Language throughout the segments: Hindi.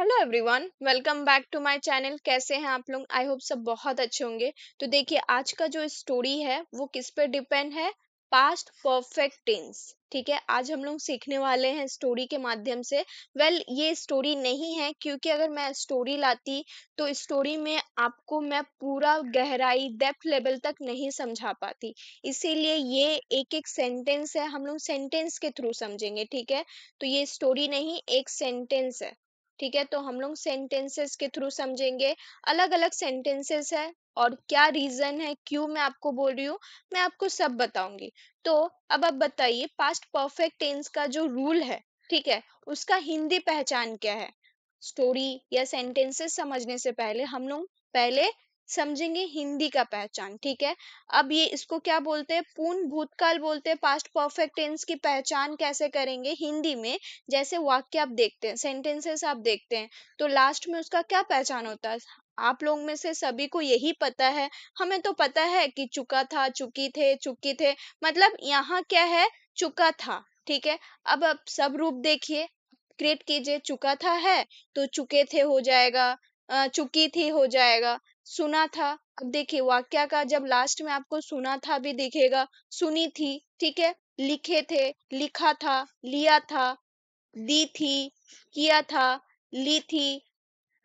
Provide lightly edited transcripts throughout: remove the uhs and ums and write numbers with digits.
Hello everyone, welcome back to my channel. कैसे हैं आप लोग? आई होप सब बहुत अच्छे होंगे। तो देखिए, आज का जो स्टोरी है वो किस पे डिपेंड है? Past perfect tense. ठीक है, आज हम लोग सीखने वाले हैं स्टोरी के माध्यम से। ये स्टोरी नहीं है, क्योंकि अगर मैं स्टोरी लाती तो स्टोरी में आपको मैं पूरा गहराई डेप्थ लेवल तक नहीं समझा पाती। इसीलिए ये एक एक सेंटेंस है, हम लोग सेंटेंस के थ्रू समझेंगे। ठीक है, तो ये स्टोरी नहीं, एक सेंटेंस है। ठीक है, तो हम लोग सेंटेंसेस के थ्रू समझेंगे। अलग अलग सेंटेंसेस है और क्या रीजन है, क्यों मैं आपको बोल रही हूँ, मैं आपको सब बताऊंगी। तो अब आप बताइए, पास्ट परफेक्ट टेंस का जो रूल है, ठीक है, उसका हिंदी पहचान क्या है? स्टोरी या सेंटेंसेस समझने से पहले हम लोग पहले समझेंगे हिंदी का पहचान। ठीक है, अब ये इसको क्या बोलते हैं? पूर्ण भूतकाल बोलते हैं। पास्ट परफेक्ट टेंस की पहचान कैसे करेंगे हिंदी में? जैसे वाक्य आप देखते हैं, सेंटेंसेस आप देखते हैं, तो लास्ट में उसका क्या पहचान होता है? आप लोग में से सभी को यही पता है। हमें तो पता है कि चुका था, चुकी थे, चुकी थे, मतलब यहाँ क्या है? चुका था। ठीक है, अब आप सब रूप देखिए, क्रिएट कीजिए। चुका था है तो चुके थे हो जाएगा, चुकी थी हो जाएगा। सुना था, अब देखिए वाक्य का जब लास्ट में आपको सुना था भी दिखेगा, सुनी थी। ठीक है, लिखे थे, लिखा था, लिया था, दी थी, किया था, ली थी,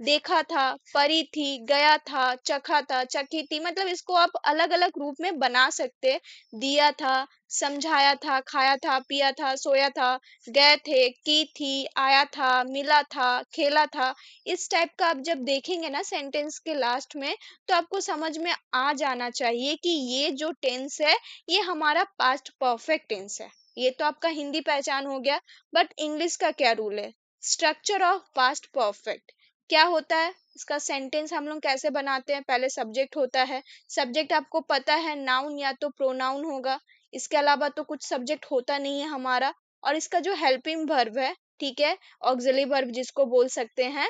देखा था, परी थी, गया था, चखा था, चखी थी। मतलब इसको आप अलग अलग रूप में बना सकते हैं। दिया था, समझाया था, खाया था, पिया था, सोया था, गए थे, की थी, आया था, मिला था, खेला था। इस टाइप का आप जब देखेंगे ना सेंटेंस के लास्ट में, तो आपको समझ में आ जाना चाहिए कि ये जो टेंस है ये हमारा पास्ट परफेक्ट टेंस है। ये तो आपका हिंदी पहचान हो गया। बट इंग्लिश का क्या रूल है? स्ट्रक्चर ऑफ पास्ट परफेक्ट क्या होता है? इसका सेंटेंस हम लोग कैसे बनाते हैं? पहले सब्जेक्ट होता है। सब्जेक्ट आपको पता है, नाउन या तो प्रोनाउन होगा। इसके अलावा तो कुछ सब्जेक्ट होता नहीं है हमारा। और इसका जो हेल्पिंग वर्ब है, ठीक है, ऑक्सिलरी वर्ब जिसको बोल सकते हैं,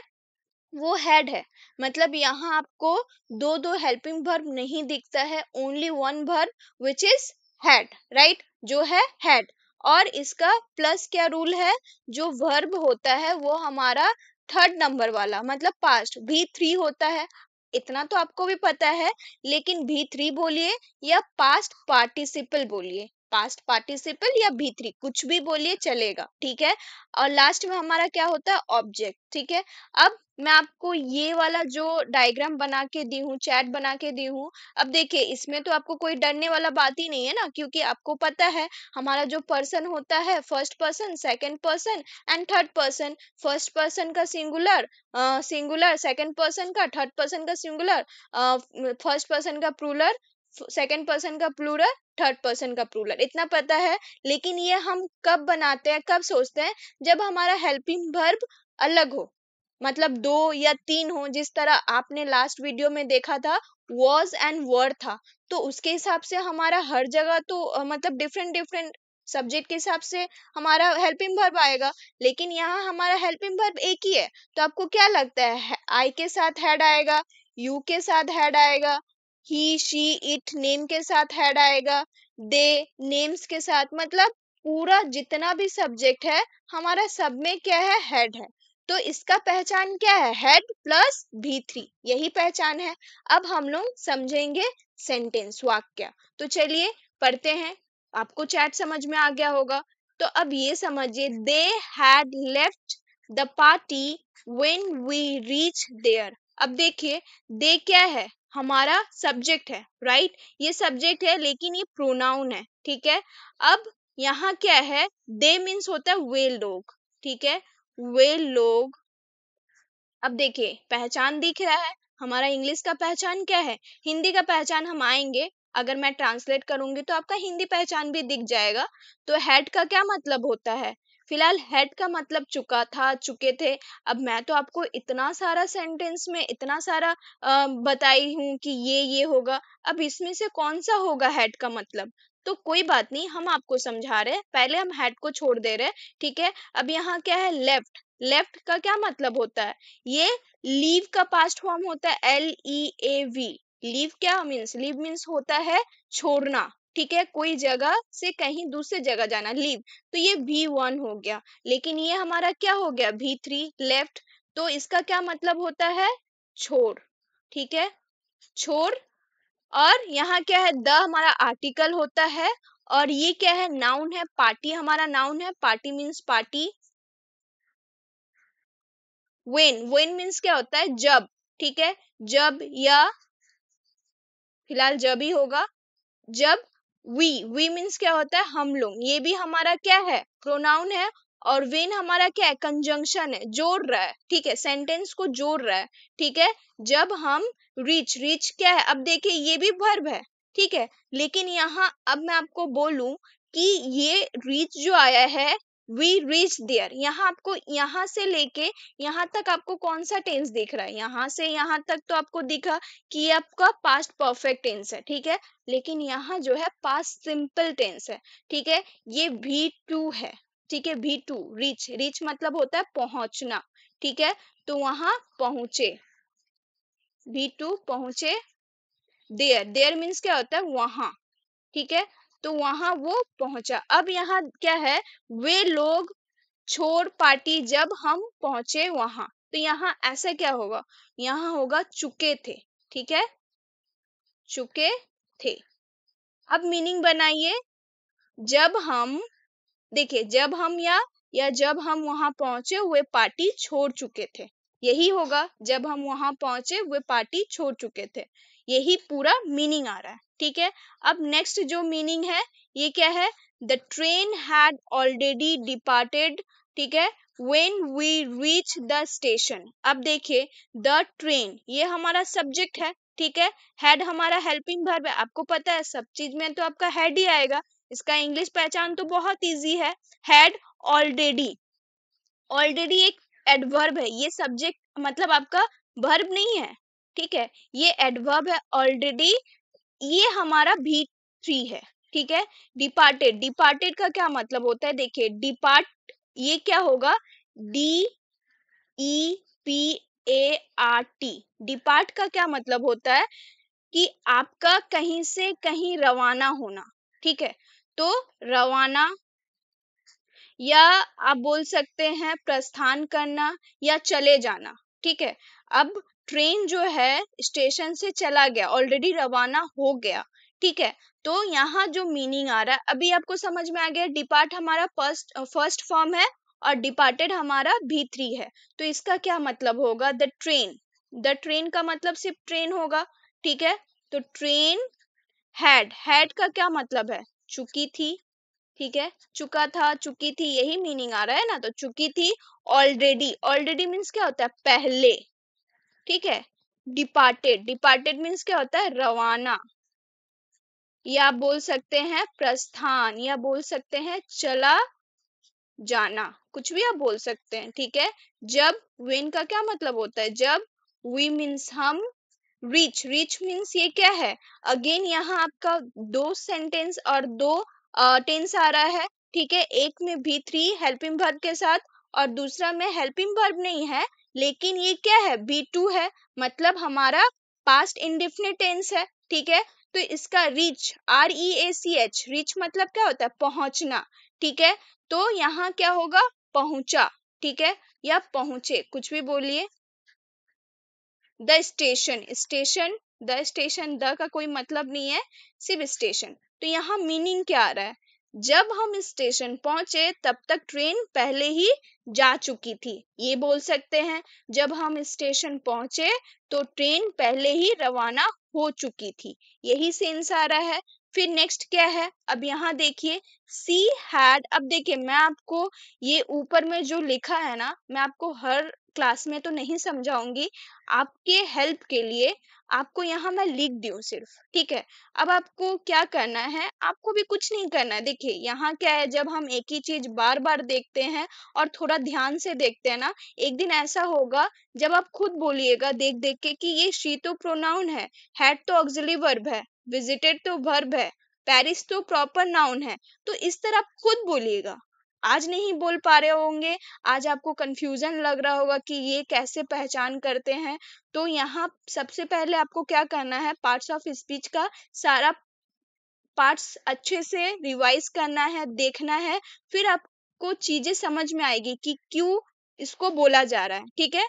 वो हेड है। मतलब यहाँ आपको दो दो हेल्पिंग वर्ब नहीं दिखता है, only one verb which is head, right, जो है हेड। और इसका प्लस क्या रूल है? जो वर्ब होता है वो हमारा थर्ड नंबर वाला, मतलब पास्ट भी थ्री होता है। इतना तो आपको भी पता है, लेकिन भी थ्री बोलिए या पास्ट पार्टिसिपल बोलिए, पास्ट पार्टिसिपल या भी थ्री, कुछ भी बोलिए चलेगा। ठीक है, और लास्ट में हमारा क्या होता है? ऑब्जेक्ट। ठीक है, अब मैं आपको ये वाला जो डायग्राम बना के दी हूँ, चैट बना के दी हूँ। अब देखिए, इसमें तो आपको कोई डरने वाला बात ही नहीं है ना, क्योंकि आपको पता है हमारा जो पर्सन होता है, first person, second person and third person. First person का सिंगुलर, सिंगुलर, सेकंड पर्सन का, थर्ड पर्सन का सिंगुलर, फर्स्ट पर्सन का प्लूरल, सेकंड पर्सन का प्लूरल, थर्ड पर्सन का प्लूरल, इतना पता है। लेकिन ये हम कब बनाते हैं, कब सोचते हैं? जब हमारा हेल्पिंग वर्ब अलग हो, मतलब दो या तीन हो। जिस तरह आपने लास्ट वीडियो में देखा था, वॉज एंड वर था, तो उसके हिसाब से हमारा हर जगह तो मतलब डिफरेंट डिफरेंट सब्जेक्ट के हिसाब से हमारा हेल्पिंग वर्ब आएगा। लेकिन यहाँ हमारा हेल्पिंग वर्ब एक ही है। तो आपको क्या लगता है? आई के साथ हेड आएगा, यू के साथ हेड आएगा, ही शी इट नेम के साथ हेड आएगा, दे नेम्स के साथ। मतलब पूरा जितना भी सब्जेक्ट है हमारा, सब में क्या है? हेड है। तो इसका पहचान क्या है? हेड प्लस भी थ्री, यही पहचान है। अब हम लोग समझेंगे सेंटेंस, वाक्य। तो चलिए पढ़ते हैं। आपको चैट समझ में आ गया होगा। तो अब ये समझिए, they had left the party when we reach there. अब देखिए, दे क्या है? हमारा सब्जेक्ट है, राइट, ये सब्जेक्ट है, लेकिन ये प्रोनाउन है। ठीक है, अब यहाँ क्या है? दे मीन्स होता है वे लोग। ठीक है, वे लोग। अब देखिए, पहचान दिख रहा है। हमारा इंग्लिश का पहचान क्या है? हिंदी का पहचान हम आएंगे, अगर मैं ट्रांसलेट करूंगी तो आपका हिंदी पहचान भी दिख जाएगा। तो हेड का क्या मतलब होता है? फिलहाल हेड का मतलब चुका था, चुके थे। अब मैं तो आपको इतना सारा सेंटेंस में इतना सारा बताई हूँ कि ये होगा। अब इसमें से कौन सा होगा हेड का मतलब? तो कोई बात नहीं, हम आपको समझा रहे हैं, पहले हम हेड को छोड़ दे रहे हैं। ठीक है, अब यहाँ क्या है? लेफ्ट। लेफ्ट का क्या मतलब होता है? ये लीव का पास्ट फॉर्म होता है, LEAV। लीव क्या मीन्स? लीव मीन्स होता है छोड़ना। ठीक है, कोई जगह से कहीं दूसरे जगह जाना, लीव। तो ये V1 हो गया। लेकिन ये हमारा क्या हो गया? V3, left. तो इसका क्या मतलब होता है, छोड़, ठीक है, छोड़। और यहाँ क्या है, द हमारा आर्टिकल होता है, और ये क्या है, नाउन है, पार्टी हमारा नाउन है, party means party. When means क्या होता है, जब, ठीक है, जब, या फिलहाल जब ही होगा, जब। वी मीन्स क्या होता है, हम लोग, ये भी हमारा क्या है, प्रोनाउन है। और वेन हमारा क्या है, कंजंक्शन है, जोड़ रहा है, ठीक है, सेंटेंस को जोड़ रहा है, ठीक है। जब हम रीच, रीच क्या है, अब देखिए ये भी वर्ब है, ठीक है, लेकिन यहाँ अब मैं आपको बोलूं कि ये रीच जो आया है, वी रीच देयर, यहाँ आपको यहाँ से लेके यहाँ तक आपको कौन सा टेंस दिख रहा है, यहाँ से यहाँ तक तो आपको दिखा कि ये आपका पास्ट परफेक्ट टेंस है, ठीक है, लेकिन यहाँ जो है पास्ट सिंपल टेंस है, ठीक है, ये V2 है, ठीक है, V2, रीच, रीच मतलब होता है पहुंचना, ठीक है, तो वहां पहुंचे, V2 पहुंचे, देयर, देयर मीन्स क्या होता है, वहां, ठीक है, तो वहां वो पहुंचा। अब यहाँ क्या है, वे लोग छोड़ पार्टी जब हम पहुंचे वहां, तो यहाँ ऐसा क्या होगा, यहाँ होगा चुके थे, ठीक है, चुके थे। अब मीनिंग बनाइए, जब हम, देखिए जब हम, या जब हम वहां पहुंचे वे पार्टी छोड़ चुके थे, यही होगा, जब हम वहां पहुंचे वे पार्टी छोड़ चुके थे, यही पूरा मीनिंग आ रहा है, ठीक है। अब नेक्स्ट जो मीनिंग है, ये क्या है, the train had already departed, ठीक है, when we reach the station. अब देखिए द ट्रेन, ये हमारा सब्जेक्ट है, ठीक है, हैड हमारा हेल्पिंग वर्ब है, आपको पता है सब चीज में तो आपका हैड ही आएगा, इसका इंग्लिश पहचान तो बहुत इजी है, हैड ऑलरेडी, ऑलरेडी एक एडवर्ब है, ये सब्जेक्ट मतलब आपका वर्ब नहीं है, ठीक है, ये एडवर्ब है ऑलरेडी, ये हमारा V3 है, ठीक है। डिपार्टेड, डिपार्टेड का क्या मतलब होता है, देखिए डिपार्ट, ये क्या होगा, DEPART, डिपार्ट का क्या मतलब होता है कि आपका कहीं से कहीं रवाना होना, ठीक है, तो रवाना, या आप बोल सकते हैं प्रस्थान करना, या चले जाना, ठीक है। अब ट्रेन जो है स्टेशन से चला गया, ऑलरेडी रवाना हो गया, ठीक है, तो यहाँ जो मीनिंग आ रहा है, अभी आपको समझ में आ गया, डिपार्ट हमारा फर्स्ट फॉर्म है, और डिपार्टेड हमारा V3 है, तो इसका क्या मतलब होगा, द ट्रेन, द ट्रेन का मतलब सिर्फ ट्रेन होगा, ठीक है, तो ट्रेन हैड का क्या मतलब है, चुकी थी, ठीक है, चुका था, चुकी थी, यही मीनिंग आ रहा है ना, तो चुकी थी, ऑलरेडी, ऑलरेडी मीन्स क्या होता है, पहले, ठीक है, डिपार्टेड, डिपार्टेड मीन्स क्या होता है, रवाना, या आप बोल सकते हैं प्रस्थान, या बोल सकते हैं चला जाना, कुछ भी आप बोल सकते हैं, ठीक है। जब, वेन का क्या मतलब होता है, जब, वी मीन्स हम, रीच, रीच मीन्स ये क्या है, अगेन यहाँ आपका दो सेंटेंस और दो टेंस आ रहा है, ठीक है, एक में V3 हेल्पिंग वर्ब के साथ, और दूसरा में हेल्पिंग वर्ब नहीं है, लेकिन ये क्या है, V2 है, मतलब हमारा पास्ट इंडेफिनिट टेंस है, ठीक है, तो इसका रीच, REACH, रीच मतलब क्या होता है, पहुंचना, ठीक है, तो यहाँ क्या होगा, पहुंचा, ठीक है, या पहुंचे, कुछ भी बोलिए। The station, station, the station, the का कोई मतलब नहीं है, सिर्फ स्टेशन, तो यहाँ मीनिंग क्या आ रहा है, जब हम स्टेशन पहुंचे तब तक ट्रेन पहले ही जा चुकी थी, ये बोल सकते हैं, जब हम स्टेशन पहुंचे तो ट्रेन पहले ही रवाना हो चुकी थी, यही सेंस आ रहा है। फिर नेक्स्ट क्या है, अब यहाँ देखिए, सी हैड, अब देखिए मैं आपको ये ऊपर में जो लिखा है ना, मैं आपको हर क्लास में तो नहीं समझाऊंगी, आपके हेल्प के लिए आपको यहाँ मैं लिख दी हूँ सिर्फ, ठीक है। अब आपको क्या करना है, आपको भी कुछ नहीं करना है, देखिए यहाँ क्या है, जब हम एक ही चीज बार बार देखते हैं और थोड़ा ध्यान से देखते हैं ना, एक दिन ऐसा होगा जब आप खुद बोलिएगा देख देख के कि ये शी तो प्रोनाउन है, हैड तो ऑक्सिलरी वर्ब है, विजिटेड तो वर्ब है, पेरिस तो प्रॉपर नाउन है, तो इस तरह आप खुद बोलिएगा। आज नहीं बोल पा रहे होंगे, आज आपको कंफ्यूजन लग रहा होगा कि ये कैसे पहचान करते हैं, तो यहाँ सबसे पहले आपको क्या करना है, पार्ट्स ऑफ स्पीच का सारा पार्ट्स अच्छे से रिवाइज करना है, देखना है, फिर आपको चीजें समझ में आएगी कि क्यों इसको बोला जा रहा है, ठीक है।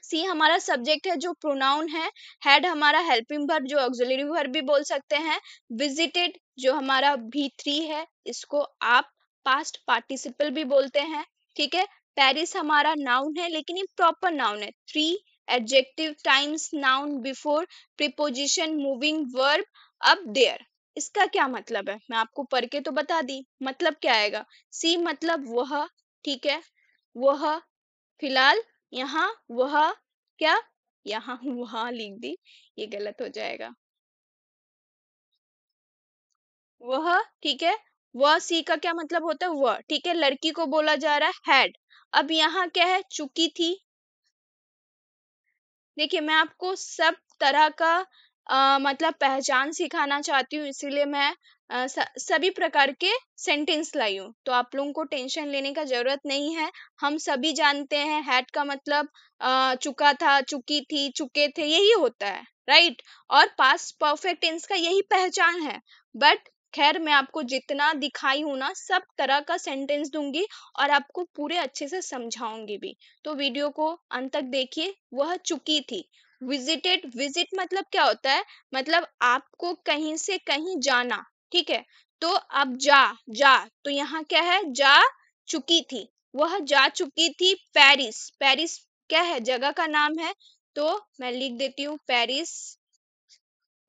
सी हमारा सब्जेक्ट है जो प्रोनाउन है, हैड हमारा हेल्पिंग वर्ब जो ऑक्सिलरी वर्ब भी बोल सकते हैं, विजिटेड जो हमारा V3 है इसको आप पास्ट पार्टिसिपल भी बोलते हैं, ठीक है। पेरिस हमारा नाउन है लेकिन ये प्रॉपर नाउन है, 3 adjective times noun before preposition moving verb up there. इसका क्या मतलब है, मैं आपको पढ़ के तो बता दी, मतलब क्या आएगा, सी मतलब वह, ठीक है, वह फिलहाल यहाँ, वह क्या, यहाँ वहां लिख दी, ये गलत हो जाएगा, वह, ठीक है। वह सी का क्या मतलब होता है, वह, ठीक है, लड़की को बोला जा रहा है हैड। अब यहाँ क्या है, चुकी थी। देखिए मैं आपको सब तरह का मतलब पहचान सिखाना चाहती हूँ, इसीलिए मैं सभी प्रकार के सेंटेंस लाई हूँ, तो आप लोगों को टेंशन लेने का जरूरत नहीं है। हम सभी जानते हैं हैड का मतलब चुका था, चुकी थी, चुके थे, यही होता है, राइट। और पास्ट परफेक्ट टेंस का यही पहचान है। बट खैर मैं आपको जितना दिखाई हूं ना, सब तरह का सेंटेंस दूंगी और आपको पूरे अच्छे से समझाऊंगी भी, तो वीडियो को अंत तक देखिए। वह चुकी थी, विजिटेड, विजिट मतलब क्या होता है, मतलब आपको कहीं से कहीं जाना, ठीक है। तो अब जा, जा तो यहाँ क्या है, जा चुकी थी, वह जा चुकी थी पेरिस, पेरिस क्या है, जगह का नाम है, तो मैं लिख देती हूँ पेरिस।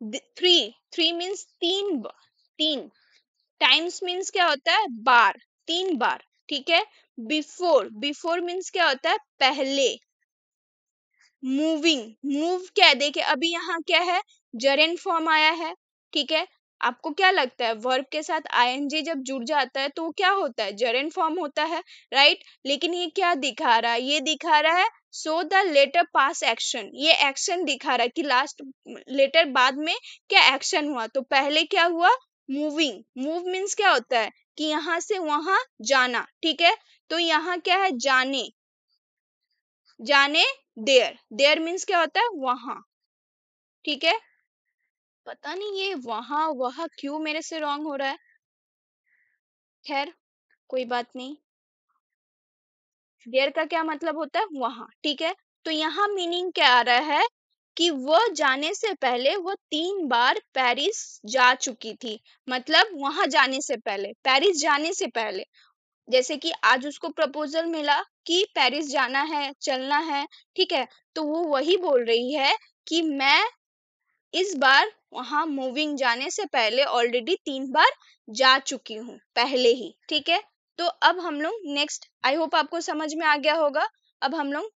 थ्री, थ्री मीन्स तीन, तीन, टाइम्स मीन्स क्या होता है, बार, 3 बार, ठीक है। बिफोर, बिफोर मीन्स क्या होता है, पहले। मूविंग, मूव क्या है, देखिए अभी यहाँ क्या है, जरेंट फॉर्म आया है, ठीक है। आपको क्या लगता है वर्ब के साथ आईएनजी जब जुड़ जाता है तो वो क्या होता है, जरेंट फॉर्म होता है, राइट। लेकिन ये क्या दिखा रहा है, ये दिखा रहा है so the latter past action, ये एक्शन दिखा रहा है कि लास्ट लेटर बाद में क्या एक्शन हुआ, तो पहले क्या हुआ, मूविंग, मूव मीन्स क्या होता है कि यहाँ से वहां जाना, ठीक है। तो यहाँ क्या है, जाने, जाने, देयर, देयर मीन्स क्या होता है, वहां, ठीक है। पता नहीं ये वहां वह क्यों मेरे से रॉन्ग हो रहा है, खैर कोई बात नहीं। देयर का क्या मतलब होता है, वहां, ठीक है। तो यहाँ मीनिंग क्या आ रहा है कि वह जाने से पहले वह 3 बार पेरिस जा चुकी थी, मतलब वहां जाने से पहले, पेरिस जाने से पहले। जैसे कि आज उसको प्रपोजल मिला कि पेरिस जाना है, चलना है, ठीक है, तो वो वही बोल रही है कि मैं इस बार वहां मूविंग जाने से पहले ऑलरेडी 3 बार जा चुकी हूँ पहले ही, ठीक है। तो अब हम लोग नेक्स्ट, आई होप आपको समझ में आ गया होगा। अब हम लोग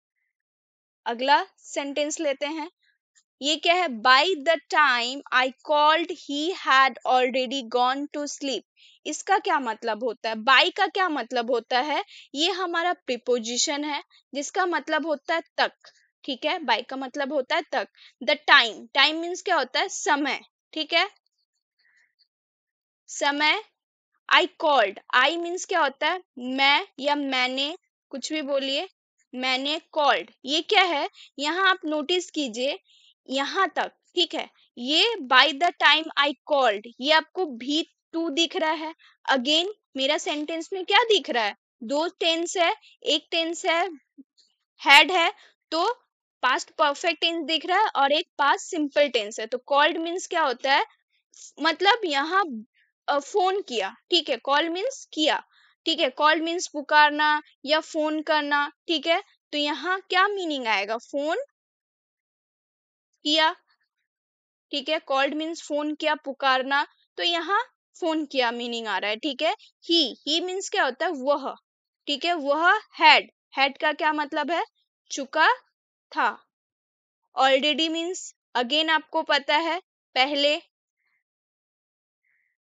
अगला सेंटेंस लेते हैं। ये क्या है, by the time I called he had already gone to sleep. इसका क्या मतलब होता है, बाय का क्या मतलब होता है, ये हमारा प्रीपोजिशन है जिसका मतलब होता है तक, ठीक है। बाय का मतलब होता है तक। द टाइम, टाइम मीन्स क्या होता है, समय, ठीक है, समय। आई कॉल्ड, आई मीन्स क्या होता है, मैं या मैंने, कुछ भी बोलिए, मैंने कॉल्ड, ये क्या है, यहाँ आप नोटिस कीजिए यहाँ तक, ठीक है। ये bye the time I called, ये आपको V2 दिख रहा है। अगेन मेरा सेंटेंस में क्या दिख रहा है, 2 टेंस है, एक टेंस है तो पास्ट परफेक्ट टेंस दिख रहा है और एक पास्ट सिंपल टेंस है। तो कॉल्ड मीन्स क्या होता है, मतलब यहाँ फोन किया, ठीक है, कॉल मीन्स किया, ठीक है, कॉल मीन्स पुकारना या फोन करना, ठीक है। तो यहाँ क्या मीनिंग आएगा, फोन किया, ठीक है, कॉल्ड मीन्स फोन किया, पुकारना, तो यहाँ फोन किया मीनिंग आ रहा है, ठीक है। ही मीन्स क्या होता है, वह, ठीक है, वह हैड, हैड का क्या मतलब है, चुका था। ऑलरेडी मीन्स अगेन आपको पता है पहले।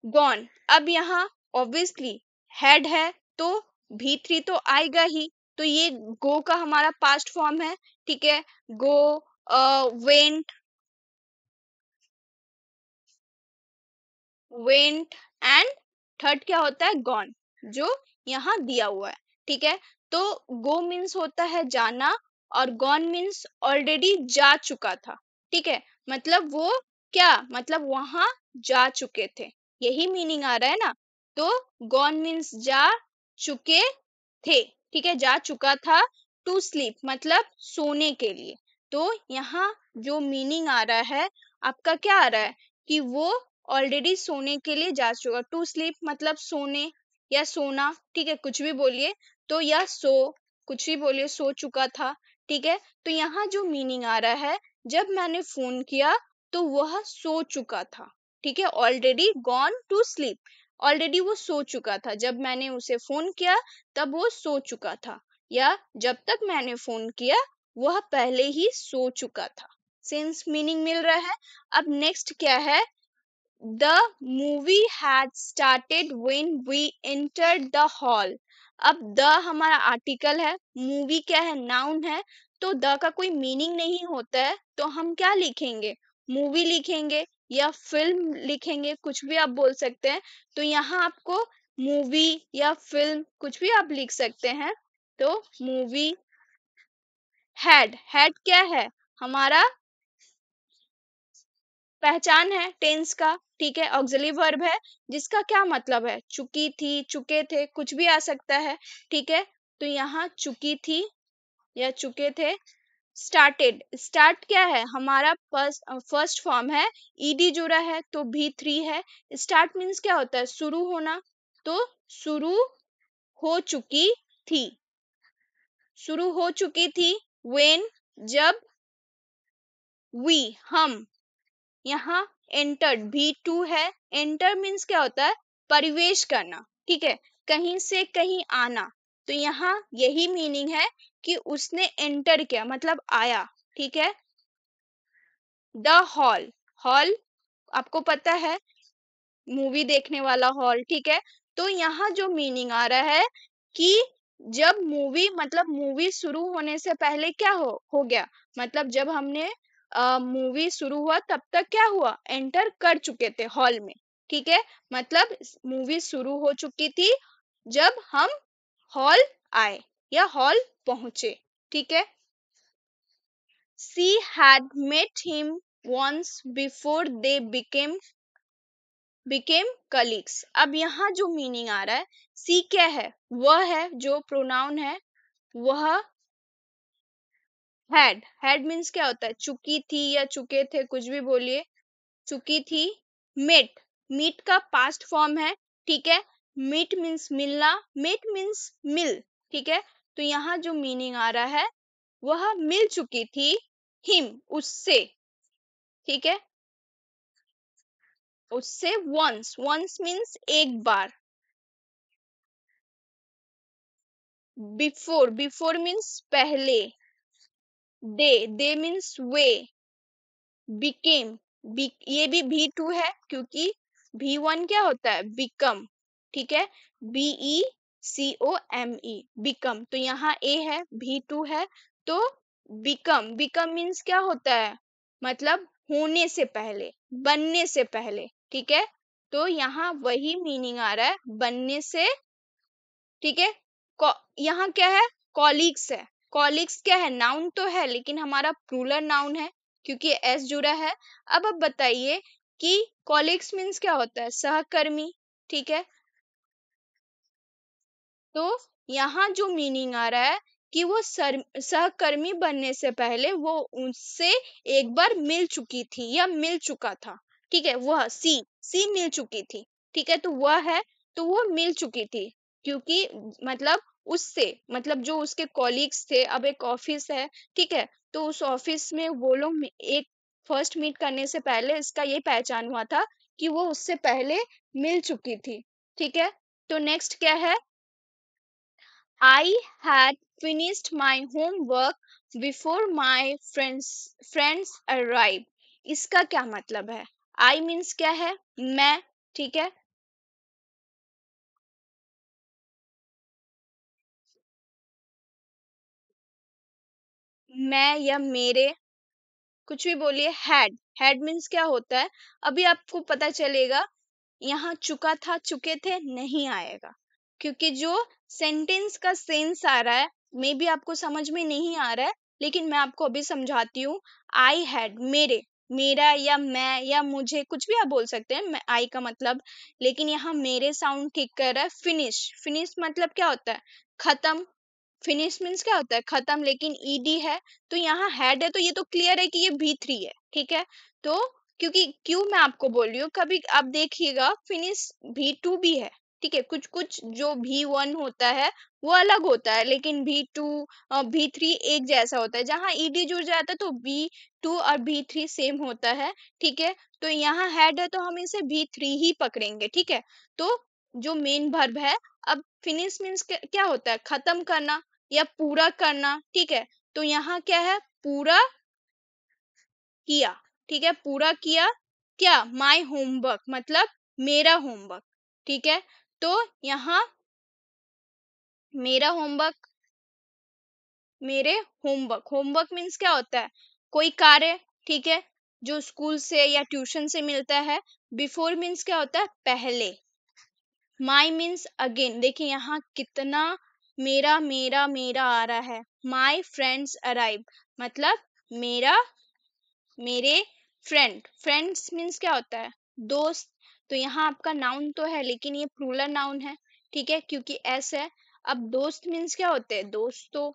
गॉन, अब यहाँ ऑब्वियसली हैड है तो V3 तो आएगा ही, तो ये गो का हमारा पास्ट फॉर्म है, ठीक है। गो, वेंट, वेंट एंड थर्ड क्या होता है, गॉन, जो यहाँ दिया हुआ है, ठीक है। तो गो मीन्स होता है जाना और गॉन मीन्स ऑलरेडी जा चुका था, ठीक है, मतलब वो क्या, मतलब वहां जा चुके थे, यही मीनिंग आ रहा है ना। तो गॉन मीन्स जा चुके थे, ठीक है, जा चुका था। टू स्लीप मतलब सोने के लिए। तो यहाँ जो मीनिंग आ रहा है आपका क्या आ रहा है कि वो ऑलरेडी सोने के लिए जा चुका। टू स्लीप मतलब सोने या सोना, ठीक है, कुछ भी बोलिए। तो या सो, कुछ भी बोलिए, सो चुका था, ठीक है। तो यहाँ जो मीनिंग आ रहा है, जब मैंने फोन किया तो वह सो चुका था, ठीक है, already gone to sleep. Already वो सो चुका था, जब मैंने उसे फोन किया तब वो सो चुका था, या जब तक मैंने फोन किया वह पहले ही सो चुका था। सेंस मीनिंग मिल रहा है। अब नेक्स्ट क्या है, the movie had started when we entered the hall. अब द हमारा आर्टिकल है, मूवी क्या है, नाउन है। तो द का कोई मीनिंग नहीं होता है, तो हम क्या लिखेंगे, मूवी लिखेंगे या फिल्म लिखेंगे, कुछ भी आप बोल सकते हैं। तो यहाँ आपको मूवी या फिल्म कुछ भी आप लिख सकते हैं। तो मूवी हैड, हैड क्या है, हमारा पहचान है टेंस का, ठीक है, ऑक्सिलरी वर्ब है जिसका क्या मतलब है, चुकी थी, चुके थे, कुछ भी आ सकता है, ठीक है। तो यहाँ चुकी थी या चुके थे। स्टार्टेड, स्टार्ट क्या है, हमारा फर्स्ट फॉर्म है, ईडी जुड़ा है तो भी थ्री है। स्टार्ट मीन्स क्या होता है, शुरू होना। तो शुरू हो चुकी थी, शुरू हो चुकी थी। व्हेन, जब। वी, हम। यहाँ एंटर्ड भी टू है। एंटर मीन्स क्या होता है, परिवेश करना, ठीक है, कहीं से कहीं आना। तो यहाँ यही मीनिंग है कि उसने एंटर किया मतलब आया, ठीक है। द हॉल, हॉल आपको पता है, मूवी देखने वाला हॉल, ठीक है। तो यहाँ जो मीनिंग आ रहा है कि जब मूवी मतलब मूवी शुरू होने से पहले क्या हो गया, मतलब जब हमने मूवी शुरू हुआ तब तक क्या हुआ, एंटर कर चुके थे हॉल में, ठीक है। मतलब मूवी शुरू हो चुकी थी जब हम हॉल आए या हॉल पहुंचे, ठीक है। She had met him once before they became colleagues। अब यहाँ जो मीनिंग आ रहा है, सी क्या है, वह है जो प्रोनाउन है, वह हैड मीन्स क्या होता है, चुकी थी या चुके थे, कुछ भी बोलिए, चुकी थी। मेट, मीट का पास्ट फॉर्म है, ठीक है। मीट मीन्स मिलना, मेट मीन्स मिल, ठीक है। तो यहाँ जो मीनिंग आ रहा है, वह मिल चुकी थी हिम, उससे, ठीक है, उससे वंस, वंस मीन्स एक बार। बिफोर, बिफोर मीन्स पहले। दे मीन्स वे। बिकेम, ये भी टू है क्योंकि भी वन क्या होता है, बिकम, ठीक है, BECOME, बिकम। तो यहाँ ए है, भी टू है। तो बिकम, बिकम मीन्स क्या होता है, मतलब होने से पहले, बनने से पहले, ठीक है। तो यहाँ वही मीनिंग आ रहा है, बनने से, ठीक है। यहाँ क्या है, कॉलीग्स है। कॉलीग्स क्या है, नाउन तो है लेकिन हमारा प्लूरल नाउन है क्योंकि एस जुड़ा है। अब बताइए कि कॉलीग्स मीन्स क्या होता है, सहकर्मी, ठीक है। तो यहाँ जो मीनिंग आ रहा है कि वो सहकर्मी बनने से पहले वो उनसे एक बार मिल चुकी थी या मिल चुका था, ठीक है। वह सी मिल चुकी थी, ठीक है। तो वह है, तो वो मिल चुकी थी क्योंकि मतलब उससे, मतलब जो उसके कॉलीग्स थे, अब एक ऑफिस है, ठीक है। तो उस ऑफिस में वो लोग एक फर्स्ट मीट करने से पहले इसका ये पहचान हुआ था कि वो उससे पहले मिल चुकी थी, ठीक है। तो नेक्स्ट क्या है, I had finished my homework before my friends arrived। इसका क्या मतलब है, I मीन्स क्या है, मैं, ठीक है। मैं या मेरे, कुछ भी बोलिए। हैड मीन्स क्या होता है, अभी आपको पता चलेगा। यहाँ चुका था, चुके थे नहीं आएगा क्योंकि जो सेंटेंस का सेंस आ रहा है, मे बी आपको समझ में नहीं आ रहा है, लेकिन मैं आपको अभी समझाती हूँ। आई हैड, मेरे, मेरा या मैं या मुझे, कुछ भी आप बोल सकते हैं, मैं आई का मतलब, लेकिन यहाँ मेरे साउंड ठीक कर रहा है। फिनिश, फिनिश मतलब क्या होता है, खत्म, फिनिश मीन्स क्या होता है, खत्म, लेकिन ईडी है तो यहाँ हैड है, तो ये तो क्लियर है कि ये V3 है, ठीक है। तो क्योंकि क्यों मैं आपको बोल रही हूँ, कभी आप देखिएगा फिनिश V2 भी है, ठीक है। कुछ कुछ जो V1 होता है वो अलग होता है, लेकिन V2 V3 एक जैसा होता है। जहाँ ईडी जुड़ जाता है तो V2 और V3 सेम होता है, ठीक है। तो यहाँ हेड है तो हम इसे V3 ही पकड़ेंगे, ठीक है। तो जो मेन वर्ब है, अब फिनिश मीन्स क्या होता है, खत्म करना या पूरा करना, ठीक है। तो यहाँ क्या है, पूरा किया, ठीक है, पूरा किया क्या, माई होमवर्क, मतलब मेरा होमवर्क, ठीक है। तो यहाँ मेरा होमवर्क, मेरे होमवर्क, होमवर्क मीन्स क्या होता है, कोई कार्य, ठीक है, जो स्कूल से या ट्यूशन से मिलता है। बिफोर मीन्स क्या होता है, पहले। माई मीन्स अगेन, देखिए यहाँ कितना मेरा मेरा मेरा आ रहा है। माई फ्रेंड्स अराइव, मतलब मेरा, मेरे फ्रेंड, फ्रेंड्स मीन्स क्या होता है, दोस्त। तो यहाँ आपका नाउन तो है लेकिन ये प्लूरल नाउन है, ठीक है, क्योंकि एस है। अब दोस्त मीन्स क्या होते हैं, दोस्तों,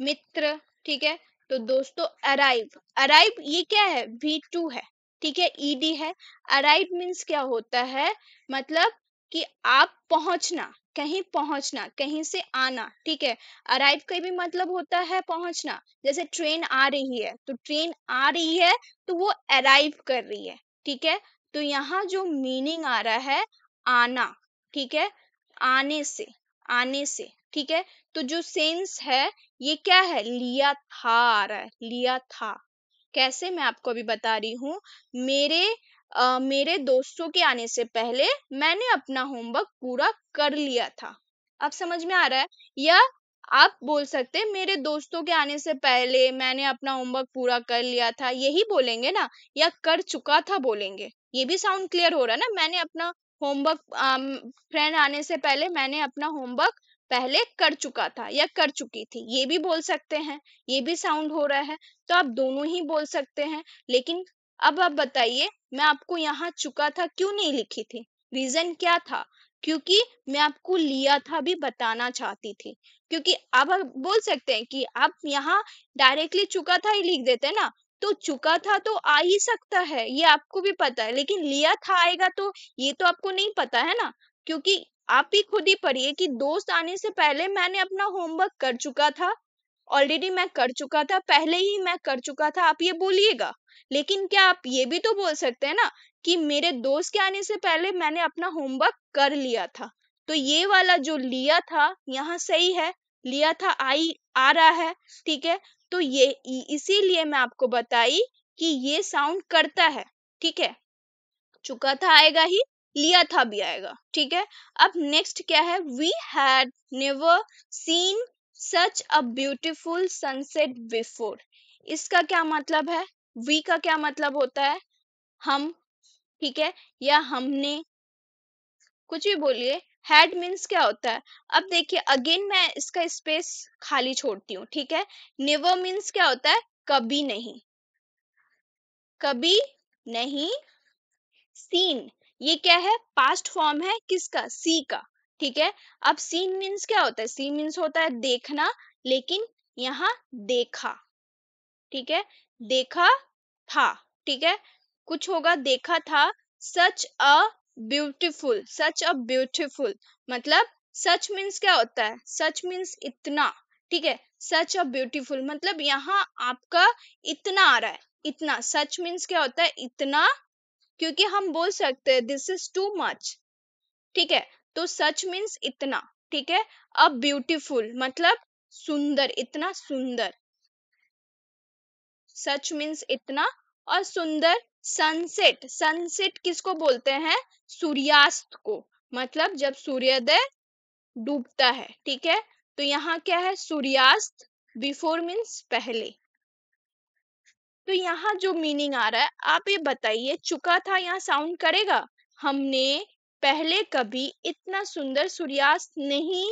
मित्र, ठीक है। तो दोस्तों अराइव, अराइव ये क्या है, V2 है, ठीक है, ईडी है। अराइव मीन्स क्या होता है, मतलब कि आप पहुंचना, कहीं पहुंचना, कहीं से आना, ठीक है। अराइव का भी मतलब होता है पहुंचना। जैसे ट्रेन आ रही है तो ट्रेन आ रही है तो वो अराइव कर रही है, ठीक है। तो यहाँ जो मीनिंग आ रहा है, आना, ठीक है, आने से, आने से, ठीक है। तो जो सेंस है ये क्या है, लिया था आ रहा है, लिया था। कैसे, मैं आपको अभी बता रही हूँ। मेरे मेरे दोस्तों के आने से पहले मैंने अपना होमवर्क पूरा कर लिया था। अब समझ में आ रहा है। या आप बोल सकते हैं मेरे दोस्तों के आने से पहले मैंने अपना होमवर्क पूरा कर लिया था, यही बोलेंगे ना। या कर चुका था बोलेंगे, ये भी साउंड क्लियर हो रहा है ना। मैंने अपना होमवर्क, फ्रेंड आने से पहले मैंने अपना होमवर्क पहले कर चुका था या कर चुकी थी, ये भी बोल सकते हैं, ये भी साउंड हो रहा है। तो आप दोनों ही बोल सकते हैं। लेकिन अब आप बताइए, मैं आपको यहाँ चुका था क्यों नहीं लिखी थी, रीजन क्या था, क्योंकि मैं आपको लिया था भी बताना चाहती थी। क्योंकि अब आप बोल सकते हैं कि आप यहाँ डायरेक्टली चुका था ही लिख देते हैं ना। तो चुका था तो आ ही सकता है, ये आपको भी पता है, लेकिन लिया था आएगा तो ये तो आपको नहीं पता है ना। क्योंकि आप ही खुद ही पढ़िए कि दोस्त आने से पहले मैंने अपना होमवर्क कर चुका था, ऑलरेडी मैं कर चुका था, पहले ही मैं कर चुका था, आप ये बोलिएगा। लेकिन क्या आप ये भी तो बोल सकते हैं ना कि मेरे दोस्त के आने से पहले मैंने अपना होमवर्क कर लिया था। तो ये वाला जो लिया था यहाँ सही है, लिया था आई आ रहा है, ठीक है। तो ये इसीलिए मैं आपको बताई कि ये साउंड करता है, ठीक है। चुका था आएगा ही, लिया था भी आएगा, ठीक है। अब नेक्स्ट क्या है, we had never seen such a beautiful sunset before. इसका क्या मतलब है, वी का क्या मतलब होता है, हम, ठीक है, या हमने, कुछ भी बोलिए। हैड मीन्स क्या होता है। अब देखिए अगेन मैं इसका स्पेस खाली छोड़ती हूँ, ठीक है। नेवर मीन्स क्या होता है, कभी नहीं, कभी नहीं। सीन, ये क्या है, पास्ट फॉर्म है किसका, सी का, ठीक है। अब सीन मीन्स क्या होता है, सीन मीन्स होता है देखना, लेकिन यहाँ देखा, ठीक है, देखा था, ठीक है, कुछ होगा देखा था। सच a beautiful, such a beautiful, मतलब सच मीन्स क्या होता है, सच मीन्स इतना, ठीक है। सच अ ब्यूटीफुल मतलब यहाँ आपका इतना आ रहा है, इतना। सच मीन्स क्या होता है, इतना, क्योंकि हम बोल सकते हैं दिस इज टू मच, ठीक है। तो सच मीन्स इतना, ठीक है। अब ब्यूटीफुल मतलब सुंदर, इतना सुंदर, सच मीन्स इतना, और सुंदर। सनसेट, सनसेट किसको बोलते हैं, सूर्यास्त को, मतलब जब सूर्योदय डूबता है, ठीक है। तो यहाँ क्या है, सूर्यास्त, बिफोर मीन्स पहले। तो यहाँ जो मीनिंग आ रहा है, आप ये बताइए, चुका था यहाँ साउंड करेगा, हमने पहले कभी इतना सुंदर सूर्यास्त नहीं,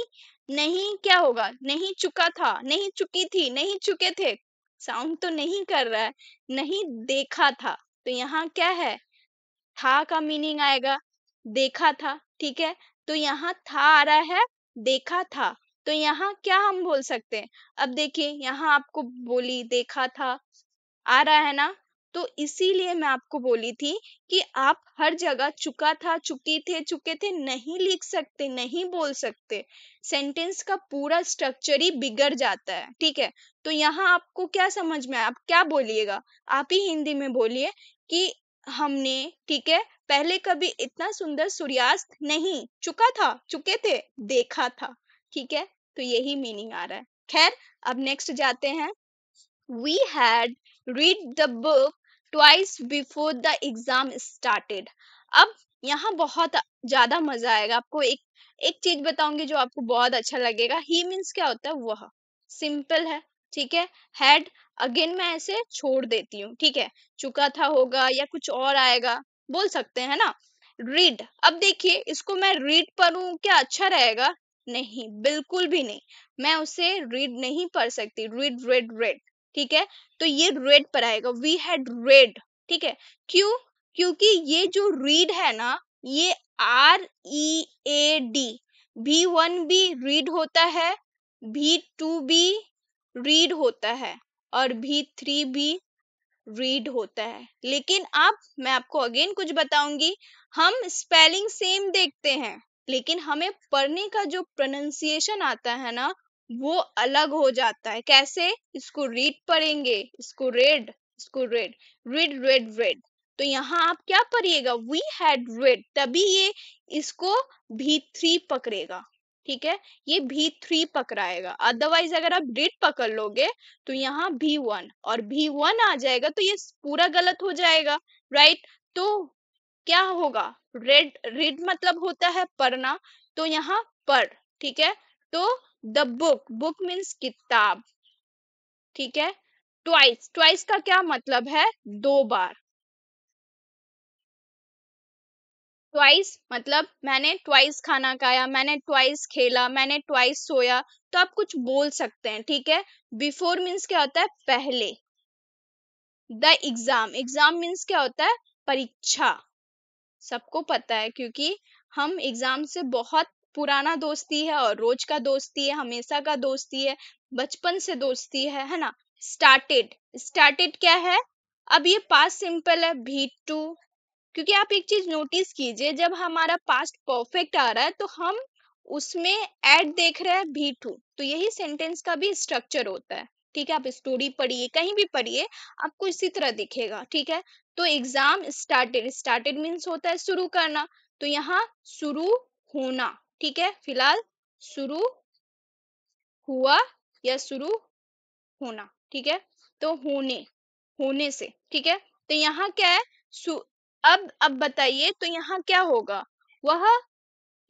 नहीं क्या होगा, नहीं चुका था, नहीं चुकी थी, नहीं चुके थे, साउंड तो नहीं कर रहा है, नहीं देखा था। तो यहाँ क्या है, था का मीनिंग आएगा, देखा था, ठीक है। तो यहाँ था आ रहा है, देखा था। तो यहाँ क्या हम बोल सकते हैं? अब देखिए यहाँ आपको बोली देखा था, आ रहा है ना? तो इसीलिए मैं आपको बोली थी कि आप हर जगह चुका था, चुके थे नहीं लिख सकते, नहीं बोल सकते। सेंटेंस का पूरा स्ट्रक्चर ही बिगड़ जाता है, ठीक है? तो यहाँ आपको क्या समझ में आया? आप क्या बोलिएगा? आप ही हिंदी में बोलिए कि हमने, ठीक है, पहले कभी इतना सुंदर सूर्यास्त नहीं चुके थे, देखा था, ठीक है? तो यही मीनिंग आ रहा है। खैर, अब नेक्स्ट जाते हैं। We had read the book twice before the exam started. अब यहाँ बहुत ज्यादा मजा आएगा आपको। एक चीज बताऊंगी जो आपको बहुत अच्छा लगेगा। ही मीन्स क्या होता है? वह। सिंपल है, ठीक है। हैड अगेन मैं ऐसे छोड़ देती हूँ, ठीक है। चुका था होगा या कुछ और आएगा, बोल सकते हैं ना। रीड, अब देखिए इसको मैं रीड पढ़ूं क्या अच्छा रहेगा? नहीं, बिल्कुल भी नहीं। मैं उसे रीड नहीं पढ़ सकती। रीड रेड रेड, ठीक है। तो ये रेड पर आएगा। वी हैड रेड, ठीक है। क्यों? क्योंकि ये जो रीड है ना, ये READ, V1 भी रीड होता है, V2 भी रीड होता है, और V3 भी रीड होता है। लेकिन अब मैं आपको अगेन कुछ बताऊंगी। हम स्पेलिंग सेम देखते हैं, लेकिन हमें पढ़ने का जो प्रोनाउंसिएशन आता है ना, वो अलग हो जाता है। कैसे? इसको रीड पढ़ेंगे, इसको रेड, इसको रेड, रीड रेड रेड। तो यहाँ आप क्या पढ़िएगा? वी हैड रेड, तभी ये इसको V3 पकड़ेगा, ठीक है। ये V3 पकड़ाएगा। अदरवाइज अगर आप रीड पकड़ लोगे तो यहाँ V1 और V1 आ जाएगा, तो ये पूरा गलत हो जाएगा, राइट। तो क्या होगा? रेड, रीड मतलब होता है पढ़ना, तो यहाँ पढ़, ठीक है। तो द बुक, बुक मीन्स किताब, ठीक है। ट्वाइस, ट्वाइस का क्या मतलब है? दो बार। ट्वाइस मतलब मैंने ट्वाइस खाना खाया, मैंने ट्वाइस खेला, मैंने ट्वाइस सोया। तो आप कुछ बोल सकते हैं, ठीक है। बिफोर मीन्स क्या होता है? पहले। द एग्जाम, एग्जाम मीन्स क्या होता है? परीक्षा। सबको पता है, क्योंकि हम एग्जाम से बहुत पुराना दोस्ती है, और रोज का दोस्ती है, हमेशा का दोस्ती है, बचपन से दोस्ती है ना। स्टार्टेड, स्टार्टेड क्या है? अब ये पास्ट सिंपल है, V2। क्योंकि आप एक चीज नोटिस कीजिए, जब हमारा पास्ट परफेक्ट आ रहा है तो हम उसमें एड देख रहे हैं V2। तो यही सेंटेंस का भी स्ट्रक्चर होता है, ठीक है। आप स्टोरी पढ़िए, कहीं भी पढ़िए, आपको इसी तरह दिखेगा, ठीक है। तो एग्जाम स्टार्टेड, स्टार्टेड मीन्स होता है शुरू करना, तो यहाँ शुरू होना, ठीक है। फिलहाल शुरू हुआ या शुरू होना, ठीक है। तो होने, होने से, ठीक है। तो यहाँ क्या है? अब बताइए, तो यहाँ क्या होगा? वह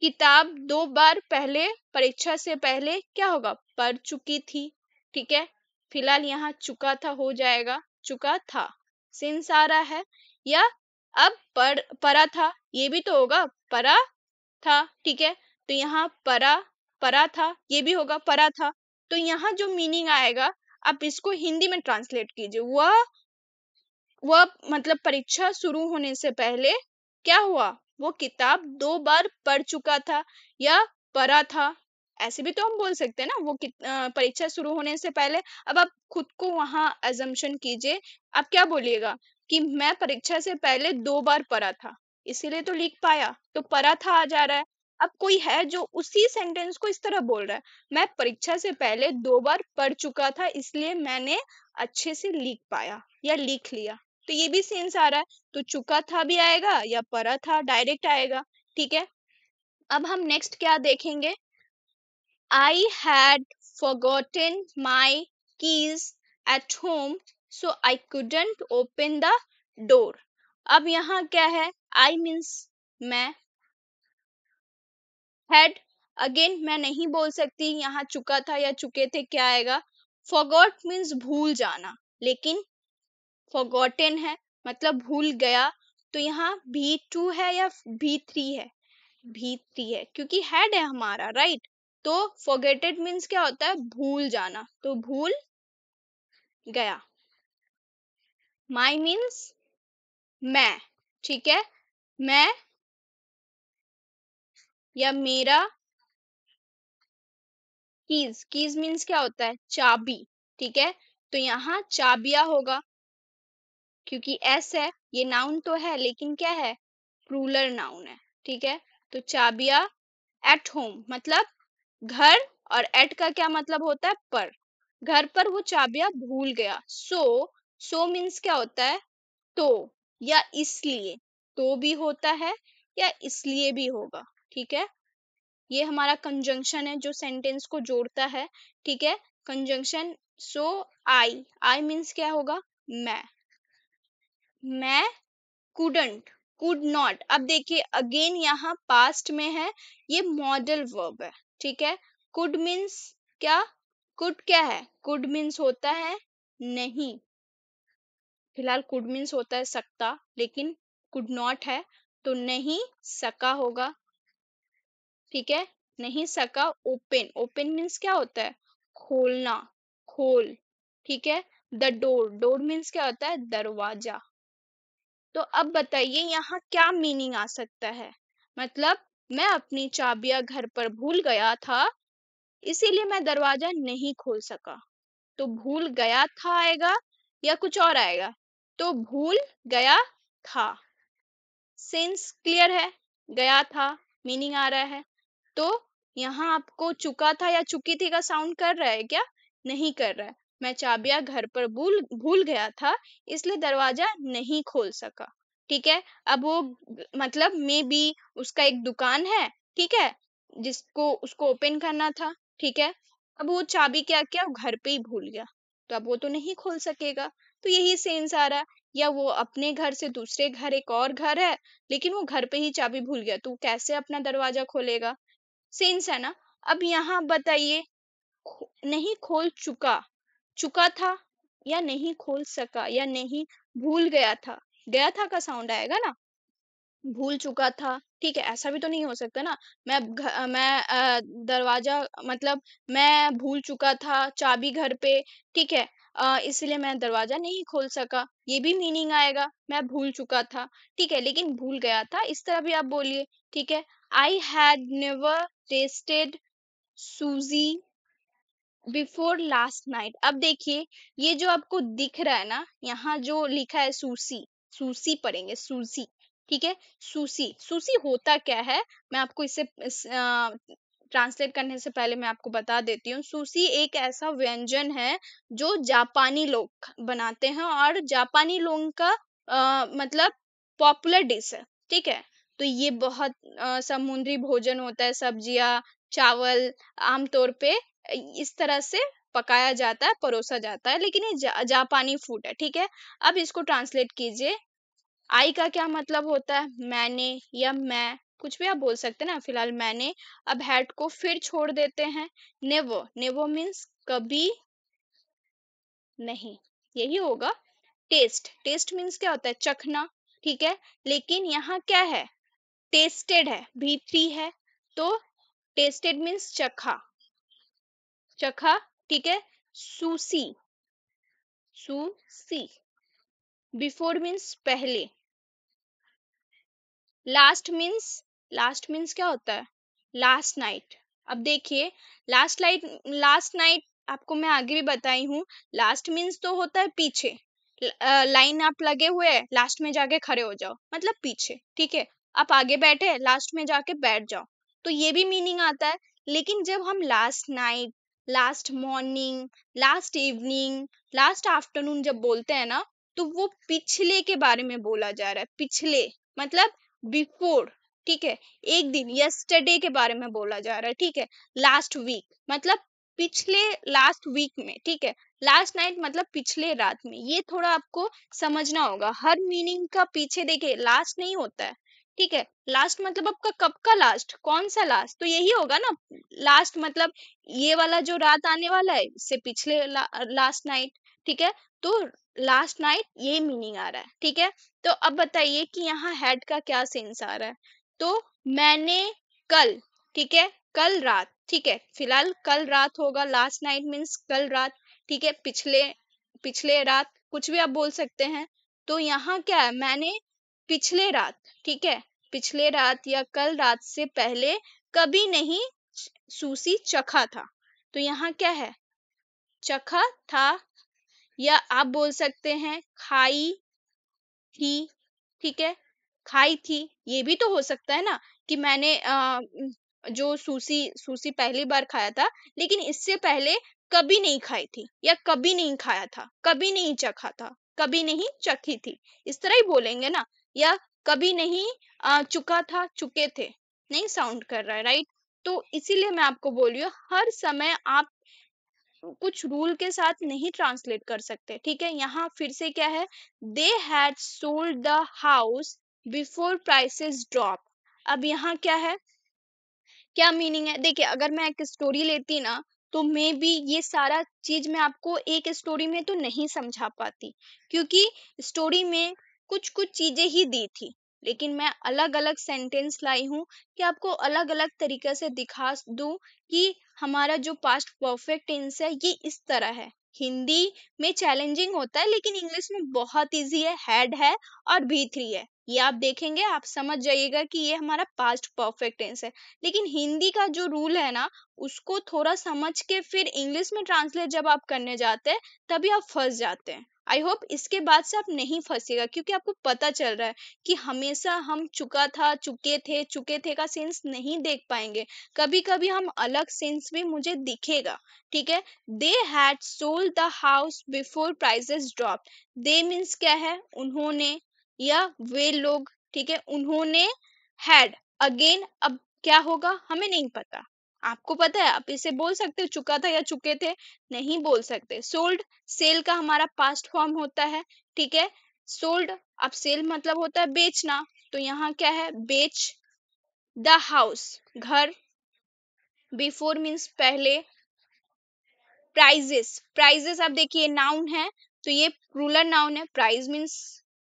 किताब दो बार पहले, परीक्षा से पहले क्या होगा? पढ़ चुकी थी, ठीक है। फिलहाल यहाँ चुका था हो जाएगा, चुका था सिंस आ रहा है। या अब पढ़ा था, ये भी तो होगा, पढ़ा था, ठीक है। तो यहाँ पढ़ा, पढ़ा था, ये भी होगा पढ़ा था। तो यहाँ जो मीनिंग आएगा, आप इसको हिंदी में ट्रांसलेट कीजिए। वह मतलब परीक्षा शुरू होने से पहले क्या हुआ? वो किताब दो बार पढ़ चुका था या पढ़ा था। ऐसे भी तो हम बोल सकते हैं ना, वो परीक्षा शुरू होने से पहले। अब आप खुद को वहां अजम्पशन कीजिए। आप क्या बोलिएगा? कि मैं परीक्षा से पहले दो बार पढ़ा था, इसीलिए तो लिख पाया। तो पढ़ा था आ जा रहा है। अब कोई है जो उसी सेंटेंस को इस तरह बोल रहा है, मैं परीक्षा से पहले दो बार पढ़ चुका था, इसलिए मैंने अच्छे से लिख पाया या लिख लिया। तो ये भी सेंस आ रहा है। तो चुका था भी आएगा या पढ़ा था, डायरेक्ट आएगा, ठीक है। अब हम नेक्स्ट क्या देखेंगे? I had forgotten my keys at home, so I couldn't open the door. अब यहाँ क्या है? I means मैं, had अगेन मैं नहीं बोल सकती, यहाँ चुका था या चुके थे क्या आएगा? Forgot means भूल जाना, लेकिन forgotten है मतलब भूल गया। तो यहाँ V2 है या V3 है? V3 है, क्योंकि हेड है हमारा, राइट। तो forgetted मीन्स क्या होता है? भूल जाना, तो भूल गया। My मीन्स मैं, ठीक है। मैं या मेरा कीज, कीज मीन्स क्या होता है, चाबी, ठीक है। तो यहाँ चाबिया होगा, क्योंकि एस है, ये नाउन तो है लेकिन क्या है, प्लूरल नाउन है, ठीक है। तो चाबिया एट होम मतलब घर, और एट का क्या मतलब होता है, पर। घर पर वो चाबियां भूल गया। सो मीन्स क्या होता है, तो, या इसलिए, तो भी होता है या इसलिए भी होगा, ठीक है। ये हमारा कंजंक्शन है जो सेंटेंस को जोड़ता है, ठीक है। Conjunction, so I, I means क्या होगा, मैं कुडंट, कुड नॉट। अब देखिए अगेन यहाँ पास्ट में है, ये मॉडल वर्ब है, ठीक है। कुड मीन्स क्या, कुड क्या है, कुड मीन्स होता है नहीं, फिलहाल कुड मीन्स होता है सकता, लेकिन कुड नॉट है तो नहीं सका होगा, ठीक है। नहीं सका, ओपन, ओपन मीन्स क्या होता है, खोलना, खोल, ठीक है। द डोर, डोर मीन्स क्या होता है, दरवाजा। तो अब बताइए यहाँ क्या मीनिंग आ सकता है, मतलब मैं अपनी चाबियां घर पर भूल गया था, इसीलिए मैं दरवाजा नहीं खोल सका। तो भूल गया था आएगा या कुछ और आएगा, तो भूल गया था, सेंस क्लियर है, गया था, मीनिंग आ रहा है। तो यहाँ आपको चुका था या चुकी थी का साउंड कर रहा है क्या, नहीं कर रहा है। मैं चाबियां घर पर भूल भूल गया था, इसलिए दरवाजा नहीं खोल सका, ठीक है। अब वो मतलब मे बी उसका एक दुकान है, ठीक है, जिसको उसको ओपन करना था, ठीक है। अब वो चाबी क्या किया, वो घर पे ही भूल गया, तो अब वो तो नहीं खोल सकेगा। तो यही सेंस आ रहा है। या वो अपने घर से दूसरे घर, एक और घर है, लेकिन वो घर पे ही चाबी भूल गया, तो कैसे अपना दरवाजा खोलेगा, सेंस है ना। अब यहाँ बताइए, नहीं खोल चुका, चुका था, या नहीं खोल सका, या नहीं भूल गया था, गया था का साउंड आएगा ना, भूल चुका था, ठीक है। ऐसा भी तो नहीं हो सकता ना, दरवाजा मतलब मैं भूल चुका था चाबी घर पे, ठीक है, इसलिए मैं दरवाजा नहीं खोल सका, ये भी मीनिंग आएगा, मैं भूल चुका था, ठीक है, लेकिन भूल गया था इस तरह भी आप बोलिए, ठीक है। आई हैड नेवर टेस्टेड सूजी बिफोर लास्ट नाइट। अब देखिए ये जो आपको दिख रहा है ना, यहाँ जो लिखा है सूसी, सूसी पढ़ेंगे, सूसी, ठीक है। सूसी, सूसी होता क्या है, मैं आपको इसे ट्रांसलेट करने से पहले मैं आपको बता देती हूँ। सूसी एक ऐसा व्यंजन है जो जापानी लोग बनाते हैं, और जापानी लोगों का मतलब पॉपुलर डिश है, ठीक है। तो ये बहुत समुद्री भोजन होता है, सब्जियां, चावल, आमतौर पे इस तरह से पकाया जाता है, परोसा जाता है, लेकिन ये जापानी फूड है, ठीक है। अब इसको ट्रांसलेट कीजिए। आई का क्या मतलब होता है, मैंने या मैं, कुछ भी आप बोल सकते हैं ना, फिलहाल मैंने। अब हैड को फिर छोड़ देते हैं। नेवर, नेवर मीन्स कभी नहीं, यही होगा। टेस्ट, टेस्ट मीन्स क्या होता है, चखना, ठीक है। लेकिन यहाँ क्या है, टेस्टेड है, भी थ्री है, तो टेस्टेड मीन्स चखा, चखा, ठीक है। सूसी, सूसी, बिफोर मीन्स पहले। लास्ट मीन्स, लास्ट मीन्स क्या होता है, लास्ट नाइट। अब देखिए लास्ट नाइट आपको मैं आगे भी बताई हूँ। लास्ट मीन्स तो होता है पीछे, लाइन आप लगे हुए हैं, लास्ट में जाके खड़े हो जाओ मतलब पीछे, ठीक है। आप आगे बैठे, लास्ट में जाके बैठ जाओ, तो ये भी मीनिंग आता है। लेकिन जब हम last night, last morning, last evening, last afternoon जब बोलते हैं ना, तो वो पिछले के बारे में बोला जा रहा है, पिछले मतलब बिफोर, ठीक है। एक दिन, यस्टरडे के बारे में बोला जा रहा है, ठीक है। लास्ट वीक मतलब पिछले, लास्ट वीक में, ठीक है। लास्ट नाइट मतलब पिछले रात में, ये थोड़ा आपको समझना होगा। हर मीनिंग का पीछे देखिए लास्ट नहीं होता है, ठीक है। लास्ट मतलब आपका कब का लास्ट, कौन सा लास्ट, तो यही होगा ना। लास्ट मतलब ये वाला जो रात आने वाला है, इससे पिछले लास्ट नाइट, ठीक है। तो लास्ट नाइट ये मीनिंग आ रहा है, ठीक है। तो अब बताइए कि यहाँ हेड का क्या सेंस आ रहा है, तो मैंने कल, ठीक है, कल रात, ठीक है, फिलहाल कल रात होगा, लास्ट नाइट मीन्स कल रात, ठीक है। पिछले, पिछले रात, कुछ भी आप बोल सकते हैं। तो यहाँ क्या है, मैंने पिछले रात, ठीक है, पिछले रात या कल रात से पहले कभी नहीं सूसी चखा था, तो यहाँ क्या है, चखा था, या आप बोल सकते हैं खाई थी, ठीक है, खाई थी, ये भी तो हो सकता है ना कि मैंने जो सूसी सूसी पहली बार खाया था, लेकिन इससे पहले कभी नहीं खाई थी, या कभी नहीं खाया था, कभी नहीं चखा था, कभी नहीं चखी थी, इस तरह ही बोलेंगे ना। या कभी नहीं चुका था, चुके थे, नहीं साउंड कर रहा है, राइट। तो इसीलिए मैं आपको बोल रही हूँ, हर समय आप कुछ रूल के साथ नहीं ट्रांसलेट कर सकते, ठीक है। यहाँ फिर से क्या है, they had sold the house before prices drop. अब यहाँ क्या है, क्या मीनिंग है, देखिए अगर मैं एक स्टोरी लेती ना, तो मे बी ये सारा चीज मैं आपको एक स्टोरी में तो नहीं समझा पाती, क्योंकि स्टोरी में कुछ कुछ चीजें ही दी थी, लेकिन मैं अलग अलग सेंटेंस लाई हूँ कि आपको अलग अलग तरीके से दिखा दूं कि हमारा जो पास्ट परफेक्ट टेंस है ये इस तरह है। हिंदी में चैलेंजिंग होता है, लेकिन इंग्लिश में बहुत इजी है, हैड है और बी थ्री है, ये आप देखेंगे आप समझ जाइएगा कि ये हमारा पास्ट परफेक्ट टेंस है। लेकिन हिंदी का जो रूल है ना, उसको थोड़ा समझ के फिर इंग्लिश में ट्रांसलेट जब आप करने जाते हैं, तभी आप फंस जाते हैं। आई होप इसके बाद से आप नहीं फंसिएगा, क्योंकि आपको पता चल रहा है कि हमेशा हम चुका था, चुके थे का सेंस नहीं देख पाएंगे, कभी कभी हम अलग सेंस भी मुझे दिखेगा, ठीक है। They had sold the house before prices drop, they means क्या है, उन्होंने या वे लोग, ठीक है, उन्होंने हैड, अगेन अब क्या होगा हमें नहीं पता, आपको पता है, आप इसे बोल सकते हो चुका था या चुके थे, नहीं बोल सकते। सोल्ड, सेल का हमारा पास्ट फॉर्म होता है, ठीक है, सोल्ड, अब सेल मतलब होता है बेचना, तो यहाँ क्या है, बेच, द हाउस घर, बिफोर मीन्स पहले, प्राइजेस, प्राइजेस अब देखिए नाउन है, तो ये प्लूरल नाउन है, प्राइज मीन्स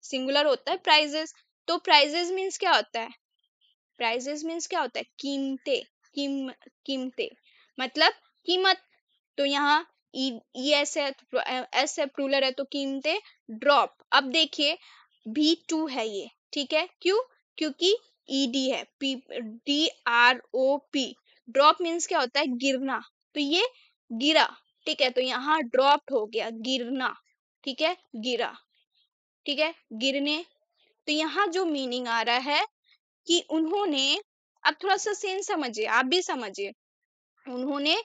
सिंगुलर होता है प्राइजेस, तो प्राइजेस मीन्स क्या होता है, प्राइजेस मीन्स क्या होता है, कीमते, कीमते मतलब कीमत, तो यहाँ ई एस है, एस है, प्लूरल है, तो कीमते, ड्रॉप, अब देखिए भी टू है ये, ठीक है, क्यों, क्योंकि ईडी है, P D R O P, drop means क्या होता है, गिरना, तो ये गिरा, ठीक है, तो यहाँ ड्रॉप्ड हो गया, गिरना, ठीक है, गिरा, ठीक है, गिरने। तो यहाँ जो मीनिंग आ रहा है कि उन्होंने, अब थोड़ा सा सेंस समझिए, आप भी समझिए, उन्होंने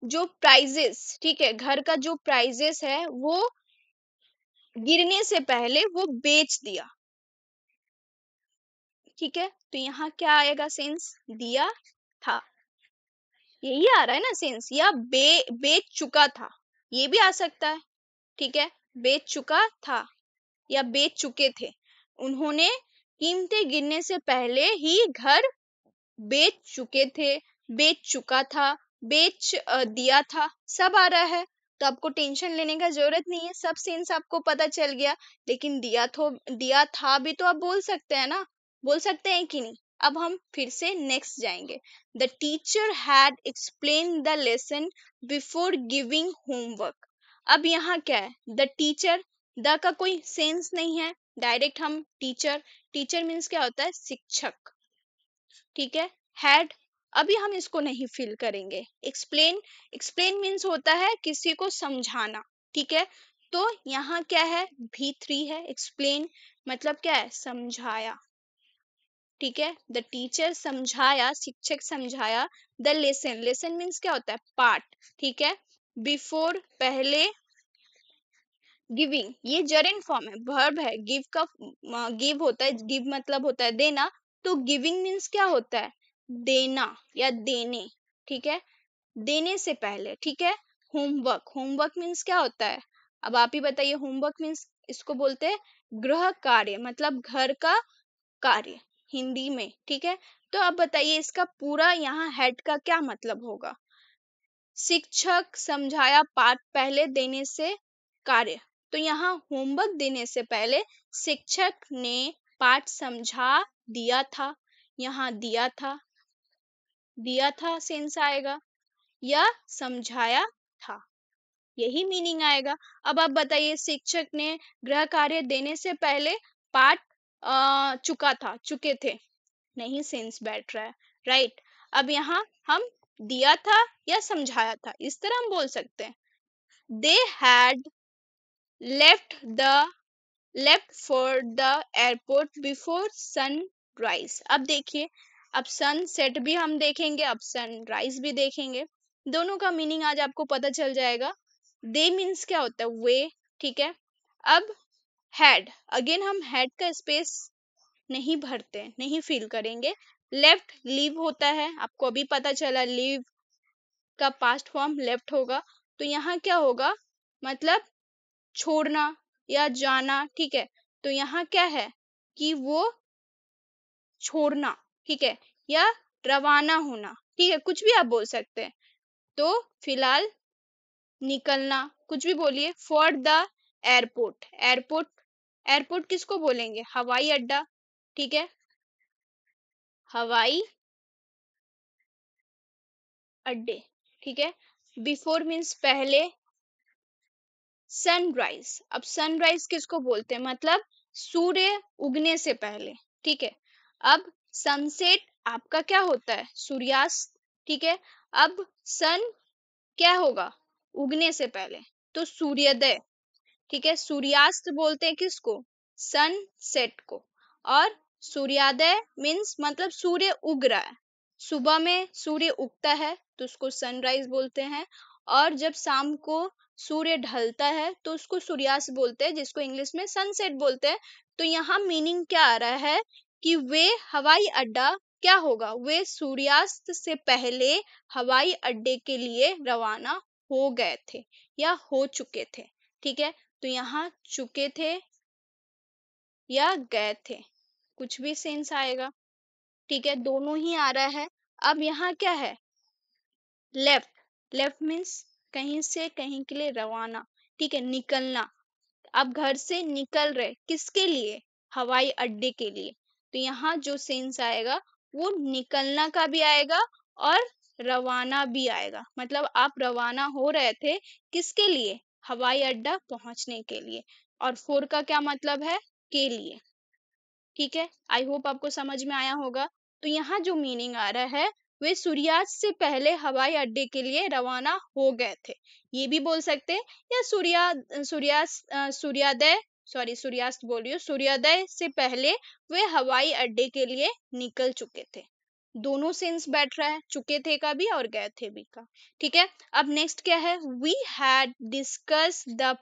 जो प्राइजेस, ठीक है, घर का जो प्राइजेस है वो गिरने से पहले वो बेच दिया, ठीक है, तो यहाँ क्या आएगा सेंस, दिया था, यही आ रहा है ना सेंस, या बेच चुका था, ये भी आ सकता है, ठीक है, बेच चुका था या बेच चुके थे, उन्होंने कीमतें गिरने से पहले ही घर बेच चुके थे, बेच चुका था, बेच दिया था, सब आ रहा है, तो आपको टेंशन लेने का जरूरत नहीं है, सब सेंस आपको पता चल गया। लेकिन दिया था भी तो आप बोल सकते हैं ना, बोल सकते हैं कि नहीं। अब हम फिर से नेक्स्ट जाएंगे, the teacher had explain the lesson before giving homework. अब यहाँ क्या है, द टीचर, द का कोई सेंस नहीं है, डायरेक्ट हम टीचर, टीचर मीन्स क्या होता है, शिक्षक, ठीक है, हैड, अभी हम इसको नहीं फिल करेंगे। एक्सप्लेन, एक्सप्लेन मीन्स होता है किसी को समझाना, ठीक है, तो यहाँ क्या है, भी थ्री है, एक्सप्लेन मतलब क्या है, समझाया, ठीक है, द टीचर समझाया, शिक्षक समझाया, द लेसन, लेसन मीन्स क्या होता है, पाठ, ठीक है, बिफोर पहले, गिविंग ये जरेंट फॉर्म है, वर्ब है, गिव का गिव होता है, गिव मतलब होता है देना, तो गिविंग मीन्स क्या होता है, देना या देने, ठीक है, देने से पहले, ठीक है। होमवर्क, होमवर्क मीन्स क्या होता है, अब आप ही बताइए, होमवर्क मीन्स इसको बोलते हैं गृह कार्य, मतलब घर का कार्य हिंदी में, ठीक है। तो अब बताइए इसका पूरा यहाँ हेड का क्या मतलब होगा, शिक्षक समझाया पाठ पहले देने से कार्य, तो यहाँ होमवर्क देने से पहले शिक्षक ने पाठ समझा दिया था, यहाँ दिया था सेंस आएगा, या समझाया था, यही मीनिंग आएगा। अब आप बताइए शिक्षक ने गृह कार्य देने से पहले पाठ चुका था, चुके थे, नहीं सेंस बैठ रहा है, राइट। अब यहाँ हम दिया था या समझाया था, इस तरह हम बोल सकते हैं। दे had left for the airport before sunrise. अब देखिए, अब सनसेट भी हम देखेंगे, अब सनराइज भी देखेंगे, दोनों का मीनिंग आज आपको पता चल जाएगा। दे मीन्स क्या होता है, वे, ठीक है। अब हैड, अगेन हम हैड का स्पेस नहीं भरते, नहीं फिल करेंगे। लेफ्ट लीव होता है, आपको अभी पता चला, लीव का पास्ट फॉर्म लेफ्ट होगा। तो यहाँ क्या होगा, मतलब छोड़ना या जाना, ठीक है। तो यहाँ क्या है कि वो छोड़ना, ठीक है, या रवाना होना, ठीक है, कुछ भी आप बोल सकते हैं। तो फिलहाल निकलना, कुछ भी बोलिए। For the airport, airport, airport किसको बोलेंगे, हवाई अड्डा, ठीक है, हवाई अड्डे, ठीक है। बिफोर मीन्स पहले, सनराइज, अब सनराइज किसको बोलते हैं, मतलब सूर्य उगने से पहले, ठीक है। अब सनसेट आपका क्या होता है, सूर्यास्त, ठीक है। अब सन क्या होगा, उगने से पहले, तो सूर्योदय, ठीक है। सूर्यास्त बोलते हैं किसको, सनसेट को। और सूर्योदय मीन्स मतलब सूर्य उग रहा है, सुबह में सूर्य उगता है तो उसको सनराइज बोलते हैं। और जब शाम को सूर्य ढलता है तो उसको सूर्यास्त बोलते हैं, जिसको इंग्लिश में सनसेट बोलते हैं। तो यहाँ मीनिंग क्या आ रहा है कि वे हवाई अड्डा क्या होगा, वे सूर्यास्त से पहले हवाई अड्डे के लिए रवाना हो गए थे या हो चुके थे, ठीक है। तो यहाँ चुके थे या गए थे, कुछ भी सेंस आएगा, ठीक है, दोनों ही आ रहा है। अब यहाँ क्या है, लेफ्ट, लेफ्ट मीन्स कहीं से कहीं के लिए रवाना, ठीक है, निकलना। आप घर से निकल रहे किसके लिए, हवाई अड्डे के लिए। तो यहाँ जो सेंस आएगा वो निकलना का भी आएगा और रवाना भी आएगा, मतलब आप रवाना हो रहे थे किसके लिए, हवाई अड्डा पहुंचने के लिए। और फोर का क्या मतलब है, के लिए, ठीक है। आई होप आपको समझ में आया होगा। तो यहाँ जो मीनिंग आ रहा है, वे सूर्यास्त से पहले हवाई अड्डे के लिए रवाना हो गए थे, ये भी बोल सकते हैं। या सूर्योदय, सॉरी सूर्यास्त बोल रही हूँ, सूर्योदय से पहले वे हवाई अड्डे के लिए निकल चुके थे। दोनों सेंस बैठ रहा है, चुके थे का भी और गए थे भी का, ठीक है। अब नेक्स्ट क्या है, we had discuss the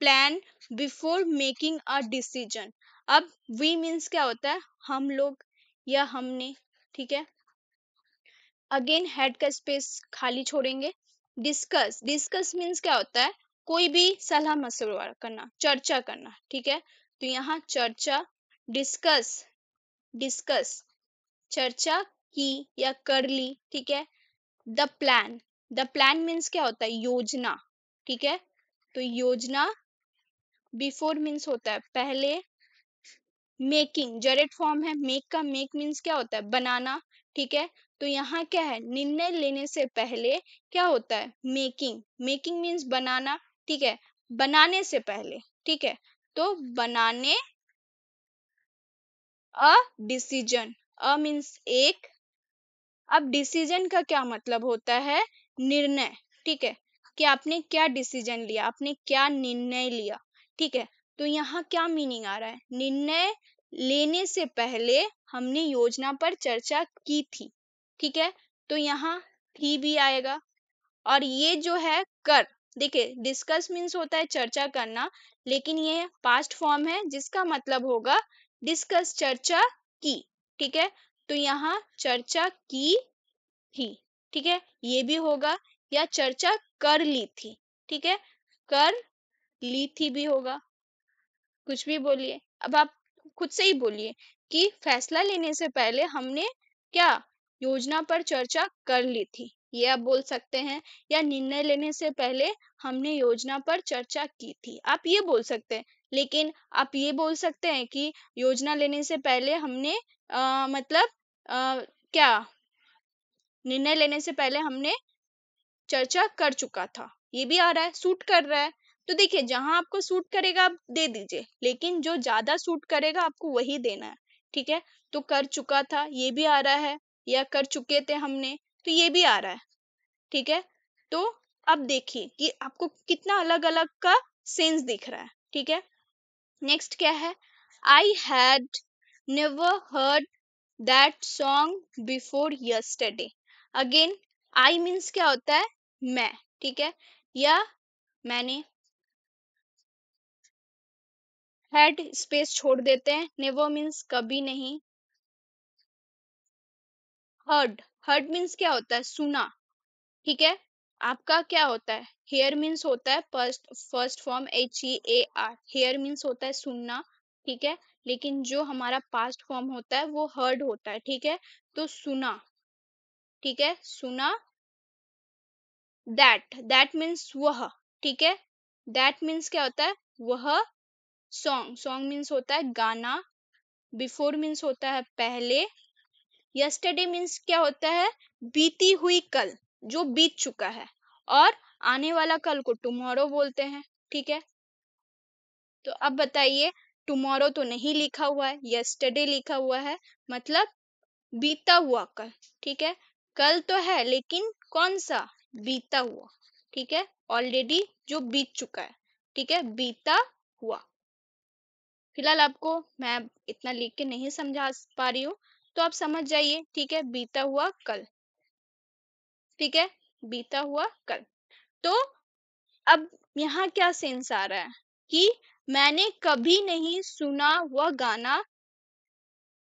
plan before making a decision. अब वी मीन्स क्या होता है, हम लोग या हमने, ठीक है। अगेन हेड का स्पेस खाली छोड़ेंगे। डिस्कस, डिस्कस मीन्स क्या होता है, कोई भी सलाह मशवरा करना, चर्चा करना, ठीक है। तो यहाँ चर्चा, डिस्कस, डिस्कस, चर्चा की या कर ली, ठीक है। The plan, the plan means क्या होता है, योजना, ठीक है। तो योजना, बिफोर मीन्स होता है पहले, मेकिंग जरेट फॉर्म है, मेक का, मेक मीन्स क्या होता है, बनाना, ठीक है। तो यहाँ क्या है, निर्णय लेने से पहले क्या होता है, मेकिंग, मेकिंग मीन्स बनाना, ठीक है, बनाने से पहले, ठीक है। तो बनाने अ डिसीजन, अ मीन्स एक। अब डिसीजन का क्या मतलब होता है, निर्णय, ठीक है, कि आपने क्या डिसीजन लिया, आपने क्या निर्णय लिया, ठीक है। तो यहाँ क्या मीनिंग आ रहा है, निर्णय लेने से पहले हमने योजना पर चर्चा की थी, ठीक है। तो यहाँ थी भी आएगा। और ये जो है कर, देखिए डिस्कस मीन्स होता है चर्चा करना, लेकिन ये पास्ट फॉर्म है जिसका मतलब होगा डिस्कस, चर्चा की, ठीक है। तो यहाँ चर्चा की थी, ठीक है, ये भी होगा। या चर्चा कर ली थी, ठीक है, कर ली थी भी होगा, कुछ भी बोलिए। अब आप खुद से ही बोलिए कि फैसला लेने से पहले हमने क्या, योजना पर चर्चा कर ली थी, ये आप बोल सकते हैं। या निर्णय लेने से पहले हमने योजना पर चर्चा की थी, आप ये बोल सकते हैं। लेकिन आप ये बोल सकते हैं कि योजना लेने से पहले हमने मतलब क्या, निर्णय लेने से पहले हमने चर्चा कर चुका था, ये भी आ रहा है, सूट कर रहा है। तो देखिए जहां आपको सूट करेगा आप दे दीजिए, लेकिन जो ज्यादा सूट करेगा आपको वही देना है, ठीक है। तो कर चुका था ये भी आ रहा है, या कर चुके थे हमने, तो ये भी आ रहा है, ठीक है। तो अब देखिए कि आपको कितना अलग अलग का सेंस दिख रहा है, ठीक है। नेक्स्ट क्या है, आई had never heard that song before yesterday. Again I means क्या होता है, मैं, ठीक है, या मैंने, हैड स्पेस छोड़ देते हैं, नेवर मीन्स कभी नहीं, हर्ड, हर्ड मीन्स क्या होता है, सुना, ठीक है। आपका क्या होता है, हेयर मीन्स होता है first first form HEAR, hear means होता है सुनना, ठीक है। लेकिन जो हमारा पास्ट फॉर्म होता है वो हर्ड होता है, ठीक है। तो सुना, ठीक है, सुना, दैट मीन्स वह, ठीक है। दैट मीन्स क्या होता है, वह, सॉन्ग, सॉन्ग मीन्स होता है गाना, बिफोर मीन्स होता है पहले, यस्टरडे मीन्स क्या होता है, बीती हुई कल, जो बीत चुका है, और आने वाला कल को टुमारो बोलते हैं, ठीक है। तो अब बताइए, टुमारो तो नहीं लिखा हुआ है, यस्टरडे लिखा हुआ है, मतलब बीता हुआ कल, ठीक है। कल तो है लेकिन कौन सा, बीता हुआ, ठीक है, ऑलरेडी जो बीत चुका है, ठीक है, बीता हुआ। फिलहाल आपको मैं इतना लिख के नहीं समझा पा रही हूँ, तो आप समझ जाइए, ठीक है, बीता हुआ कल, ठीक है, बीता हुआ कल। तो अब यहाँ क्या सेंस आ रहा है कि मैंने कभी नहीं सुना वह गाना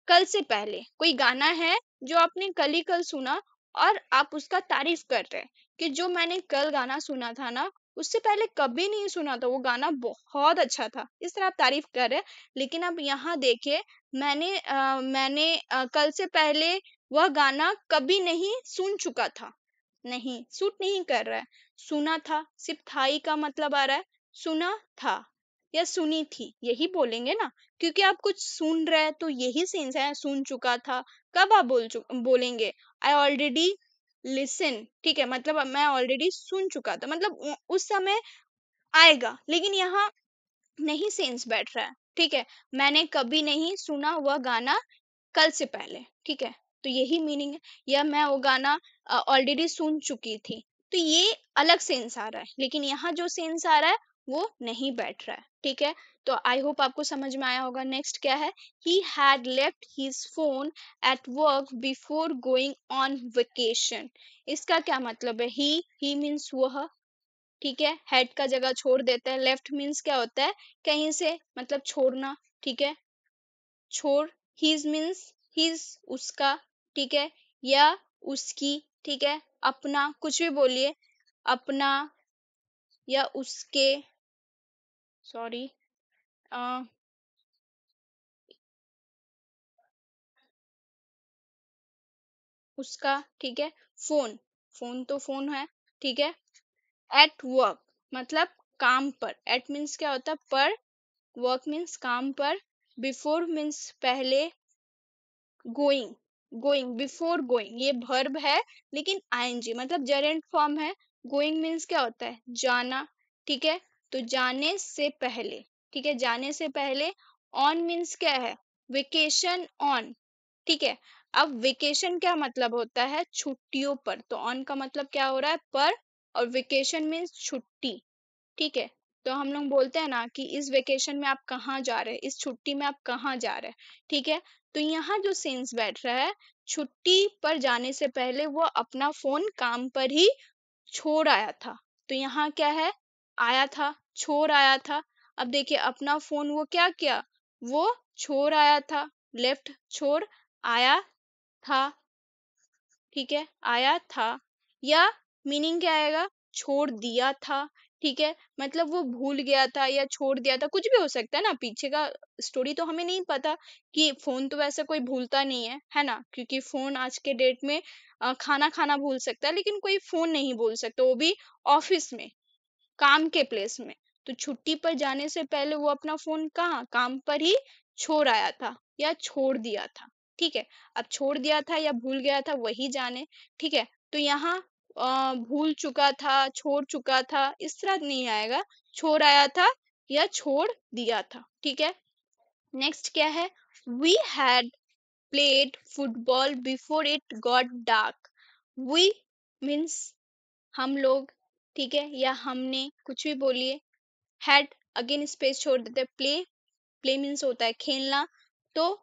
कल से पहले। कोई गाना है जो आपने कल ही कल सुना और आप उसका तारीफ कर रहे हैं कि जो मैंने कल गाना सुना था ना, उससे पहले कभी नहीं सुना था, वो गाना बहुत अच्छा था, इस तरह आप तारीफ कर रहे हैं। लेकिन अब यहाँ देखिए, मैंने कल से पहले वह गाना कभी नहीं सुन चुका था, नहीं, सूट नहीं कर रहा है। सुना था, सिर्फ था ही का मतलब आ रहा है, सुना था या सुनी थी, यही बोलेंगे ना, क्योंकि आप कुछ सुन रहे हैं तो यही सेंस है, सुन चुका था। कब आप बोलेंगे, आई ऑलरेडी लिसन, ठीक है, मतलब अब मैं ऑलरेडी सुन चुका था, मतलब उस समय आएगा, लेकिन यहाँ नहीं सेंस बैठ रहा है, ठीक है। मैंने कभी नहीं सुना वह गाना कल से पहले, ठीक है, तो यही मीनिंग है, या मैं वो गाना ऑलरेडी सुन चुकी थी, तो ये अलग सेंस आ रहा है, लेकिन यहाँ जो सेंस आ रहा है वो नहीं बैठ रहा है, ठीक है। तो आई होप आपको समझ में आया होगा। नेक्स्ट क्या है, he had left his phone at work before going on vacation. इसका क्या मतलब है, ही मीन्स वह, ठीक है, हेड का जगह छोड़ देते हैं, लेफ्ट मीन्स क्या होता है, कहीं से, मतलब छोड़ना, ठीक है, छोड़, हिज मीन्स हिज, उसका, ठीक है, या उसकी, ठीक है, अपना, कुछ भी बोलिए, अपना या उसके, सॉरी, उसका, ठीक है, फोन, फोन तो फोन है, ठीक है। एट वर्क मतलब काम पर, एट मीन्स क्या होता है पर, वर्क मीन्स काम पर, बिफोर मीन्स पहले, गोइंग, गोइंग, बिफोर गोइंग ये वर्ब है, लेकिन आईएनजी मतलब जेरेंट फॉर्म है। गोइंग मीन्स क्या होता है, जाना, ठीक है, तो जाने से पहले, ठीक है, जाने से पहले। ऑन मीन्स क्या है, वेकेशन ऑन, ठीक है। अब वेकेशन क्या मतलब होता है, छुट्टियों पर, तो ऑन का मतलब क्या हो रहा है, पर, और वेकेशन मीन्स छुट्टी, ठीक है। तो हम लोग बोलते हैं ना कि इस वेकेशन में आप कहाँ जा रहे हैं, इस छुट्टी में आप कहाँ जा रहे हैं, ठीक है। तो यहाँ जो सेंस बैठ रहा है, छुट्टी पर जाने से पहले वो अपना फोन काम पर ही छोड़ आया था, तो यहाँ क्या है, आया था, छोड़ आया था। अब देखिए अपना फोन वो क्या किया, वो छोड़ आया था, लेफ्ट, छोड़, आया था, ठीक है, आया था, या मीनिंग क्या आएगा, छोड़ दिया था, ठीक है, मतलब वो भूल गया था या छोड़ दिया था, कुछ भी हो सकता है ना, पीछे का स्टोरी तो हमें नहीं पता, कि फोन तो वैसे कोई भूलता नहीं है ना, क्योंकि फोन आज के डेट में खाना खाना भूल सकता है, लेकिन कोई फोन नहीं भूल सकता, वो भी ऑफिस में, काम के प्लेस में। तो छुट्टी पर जाने से पहले वो अपना फोन कहाँ, काम पर ही छोड़ आया था या छोड़ दिया था, ठीक है। अब छोड़ दिया था या भूल गया था वही जाने, ठीक है। तो यहाँ भूल चुका था, छोड़ चुका था, इस तरह नहीं आएगा, छोड़ आया था या छोड़ दिया था, ठीक है। नेक्स्ट क्या है, we had played football before it got dark. We means हम लोग, ठीक है, या हमने, कुछ भी बोलिए। हैड, अगेन स्पेस छोड़ देते। प्ले, प्ले मीन्स होता है खेलना, तो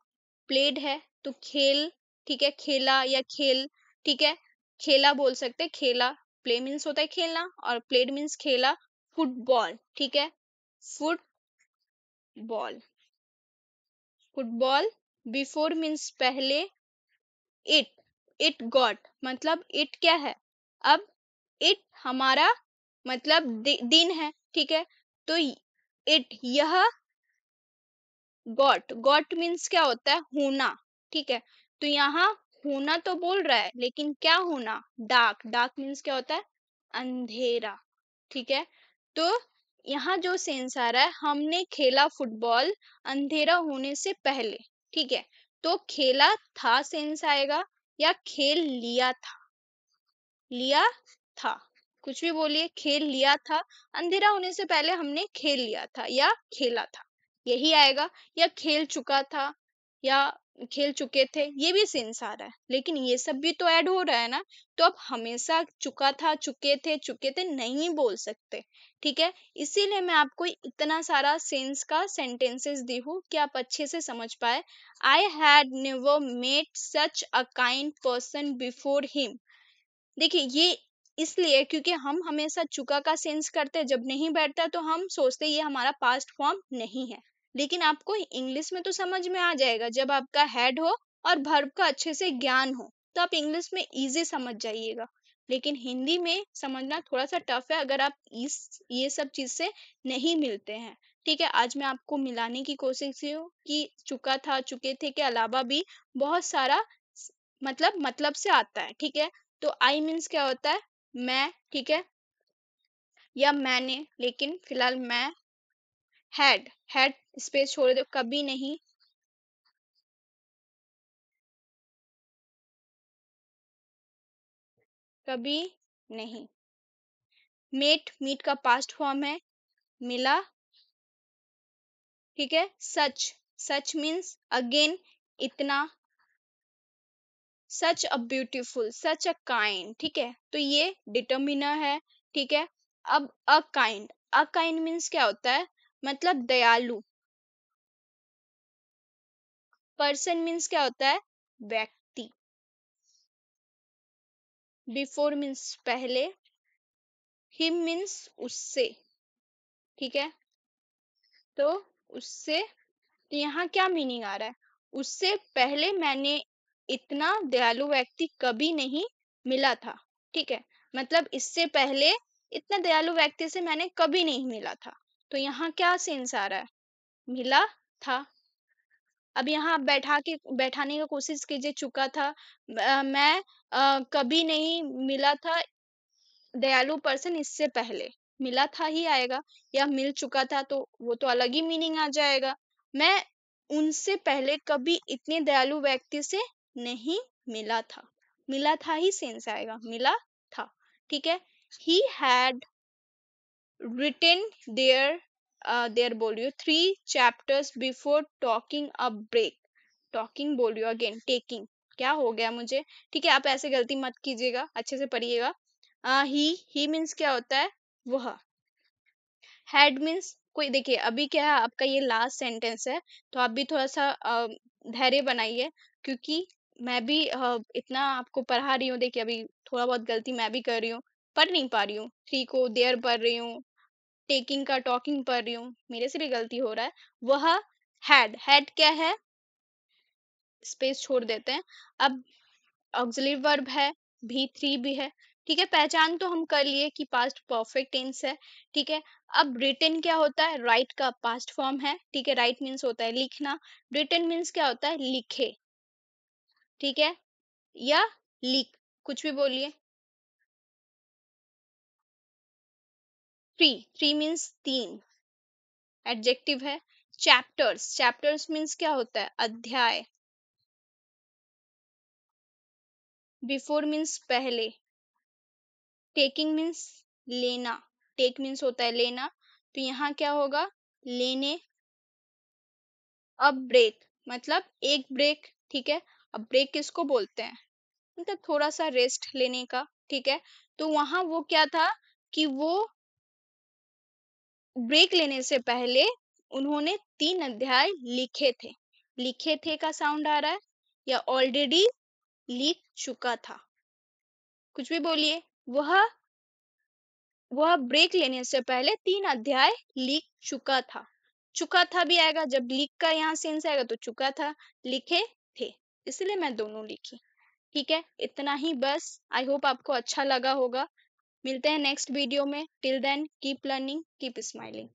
प्लेड है तो खेल, ठीक है, खेला या खेल, ठीक है, खेला बोल सकते हैं, खेला। प्ले मीन्स होता है खेलना और प्लेड मीन्स खेला। फुटबॉल, ठीक है, फुटबॉल, फुटबॉल। बिफोर मीन्स पहले। इट, इट गॉट, मतलब इट क्या है, अब इट हमारा मतलब दिन है, ठीक है, तो इट यह गॉट, गॉट मीन्स क्या होता है, होना, ठीक है, तो यहाँ होना तो बोल रहा है लेकिन क्या होना, डार्क, डार्क मीन्स क्या होता है, अंधेरा, ठीक है, तो यहाँ जो सेंस आ रहा है, हमने खेला फुटबॉल अंधेरा होने से पहले, ठीक है, तो खेला था सेंस आएगा या खेल लिया था, लिया था, कुछ भी बोलिए, खेल लिया था, अंधेरा होने से पहले हमने खेल लिया था या खेला था, यही आएगा, या खेल चुका था या खेल चुके थे, ये भी सेंस आ रहा है, लेकिन ये सब भी तो ऐड हो रहा है ना, तो अब हमेशा चुका था, चुके थे नहीं बोल सकते, ठीक है, इसीलिए मैं आपको इतना सारा सेंस का सेंटेंसेस दी हूँ कि आप अच्छे से समझ पाए। I had never met such a kind person before him. देखिए ये इसलिए क्योंकि हम हमेशा चुका का सेंस करते हैं, जब नहीं बैठता तो हम सोचते ये हमारा पास्ट फॉर्म नहीं है, लेकिन आपको इंग्लिश में तो समझ में आ जाएगा जब आपका हेड हो और वर्ब का अच्छे से ज्ञान हो, तो आप इंग्लिश में इजी समझ जाइएगा, लेकिन हिंदी में समझना थोड़ा सा टफ है अगर आप इस ये सब चीज से नहीं मिलते हैं, ठीक है। आज मैं आपको मिलाने की कोशिश की हूँ कि चुका था, चुके थे के अलावा भी बहुत सारा मतलब से आता है, ठीक है, तो आई मीन्स क्या होता है, मैं, ठीक है, या मैंने, लेकिन फिलहाल मैं। हैड स्पेस छोड़ दो, कभी नहीं, कभी नहीं। मेट, मीट का पास्ट फॉर्म है, मिला, ठीक है। सच, सच मीन्स अगेन, इतना। सच a beautiful, such a kind, ठीक है, तो ये डिटर्मिनर है, ठीक है। अब अकाइंड, अकाइंड मीन्स क्या होता है, मतलब दयालु। पर्सन मीन्स क्या होता है, व्यक्ति। बिफोर मीन्स पहले। हिम मीन्स उससे, ठीक है, तो उससे, तो यहाँ क्या मीनिंग आ रहा है, उससे पहले मैंने इतना दयालु व्यक्ति कभी नहीं मिला था, ठीक है, मतलब इससे पहले इतना दयालु व्यक्ति से मैंने कभी नहीं मिला था, तो यहाँ क्या सेंस आ रहा है, मिला था। अब यहाँ आप बैठाने की कोशिश कीजिए, चुका था, मैं कभी नहीं मिला था दयालु पर्सन इससे पहले, मिला था ही आएगा, या मिल चुका था तो वो तो अलग ही मीनिंग आ जाएगा। मैं उनसे पहले कभी इतने दयालु व्यक्ति से नहीं मिला था, मिला था ही सेंस आएगा, मिला था, ठीक है। ही हैड written देयर बोलियो 3 chapters before talking a break। Talking बोल रही हो, अगेन टेकिंग, क्या हो गया मुझे, ठीक है, आप ऐसे गलती मत कीजिएगा, अच्छे से पढ़िएगा। ही मीन्स क्या होता है, वह। हैड मीन्स कोई, देखिए अभी क्या है, आपका ये लास्ट सेंटेंस है, तो आप भी थोड़ा सा धैर्य बनाइए, क्योंकि मैं भी इतना आपको पढ़ा रही हूँ, देखिए अभी थोड़ा बहुत गलती मैं भी कर रही हूँ, पढ़ नहीं पा रही हूँ, थ्री को देयर पढ़ रही हूँ, टेकिंग का टॉकिंग पढ़ रही हूँ, मेरे से भी गलती हो रहा है। वह हैड, हैड क्या है, स्पेस छोड़ देते हैं। अब ऑक्सिलरी वर्ब है, भी थ्री भी है, ठीक है, पहचान तो हम कर लिए कि पास्ट परफेक्ट टेंस है, ठीक है। अब रिटन क्या होता है, राइट का पास्ट फॉर्म है, ठीक है, राइट मीन्स होता है लिखना, रिटन मीन्स क्या होता है, लिखे, ठीक है, या लिख, कुछ भी बोलिए। थ्री, थ्री मीन्स तीन, एडजेक्टिव है। चैप्टर्स, चैप्टर्स मीन्स क्या होता है, अध्याय। बिफोर मीन्स पहले। टेकिंग मीन्स लेना, टेक मीन्स होता है लेना, तो यहाँ क्या होगा, लेने। अब ब्रेक, मतलब एक ब्रेक, ठीक है, अब ब्रेक किसको बोलते हैं, मतलब थोड़ा सा रेस्ट लेने का, ठीक है। तो वहां वो क्या था कि वो ब्रेक लेने से पहले उन्होंने 3 अध्याय लिखे थे। लिखे थे का साउंड आ रहा है या ऑलरेडी लिख चुका था? कुछ भी बोलिए। वह ब्रेक लेने से पहले 3 अध्याय लिख चुका था भी आएगा, जब लिख का यहाँ सेंस आएगा तो चुका था, लिखे थे, इसलिए मैं दोनों लिखी। ठीक है, इतना ही बस। आई होप आपको अच्छा लगा होगा। मिलते हैं नेक्स्ट वीडियो में। Till then keep learning, keep smiling.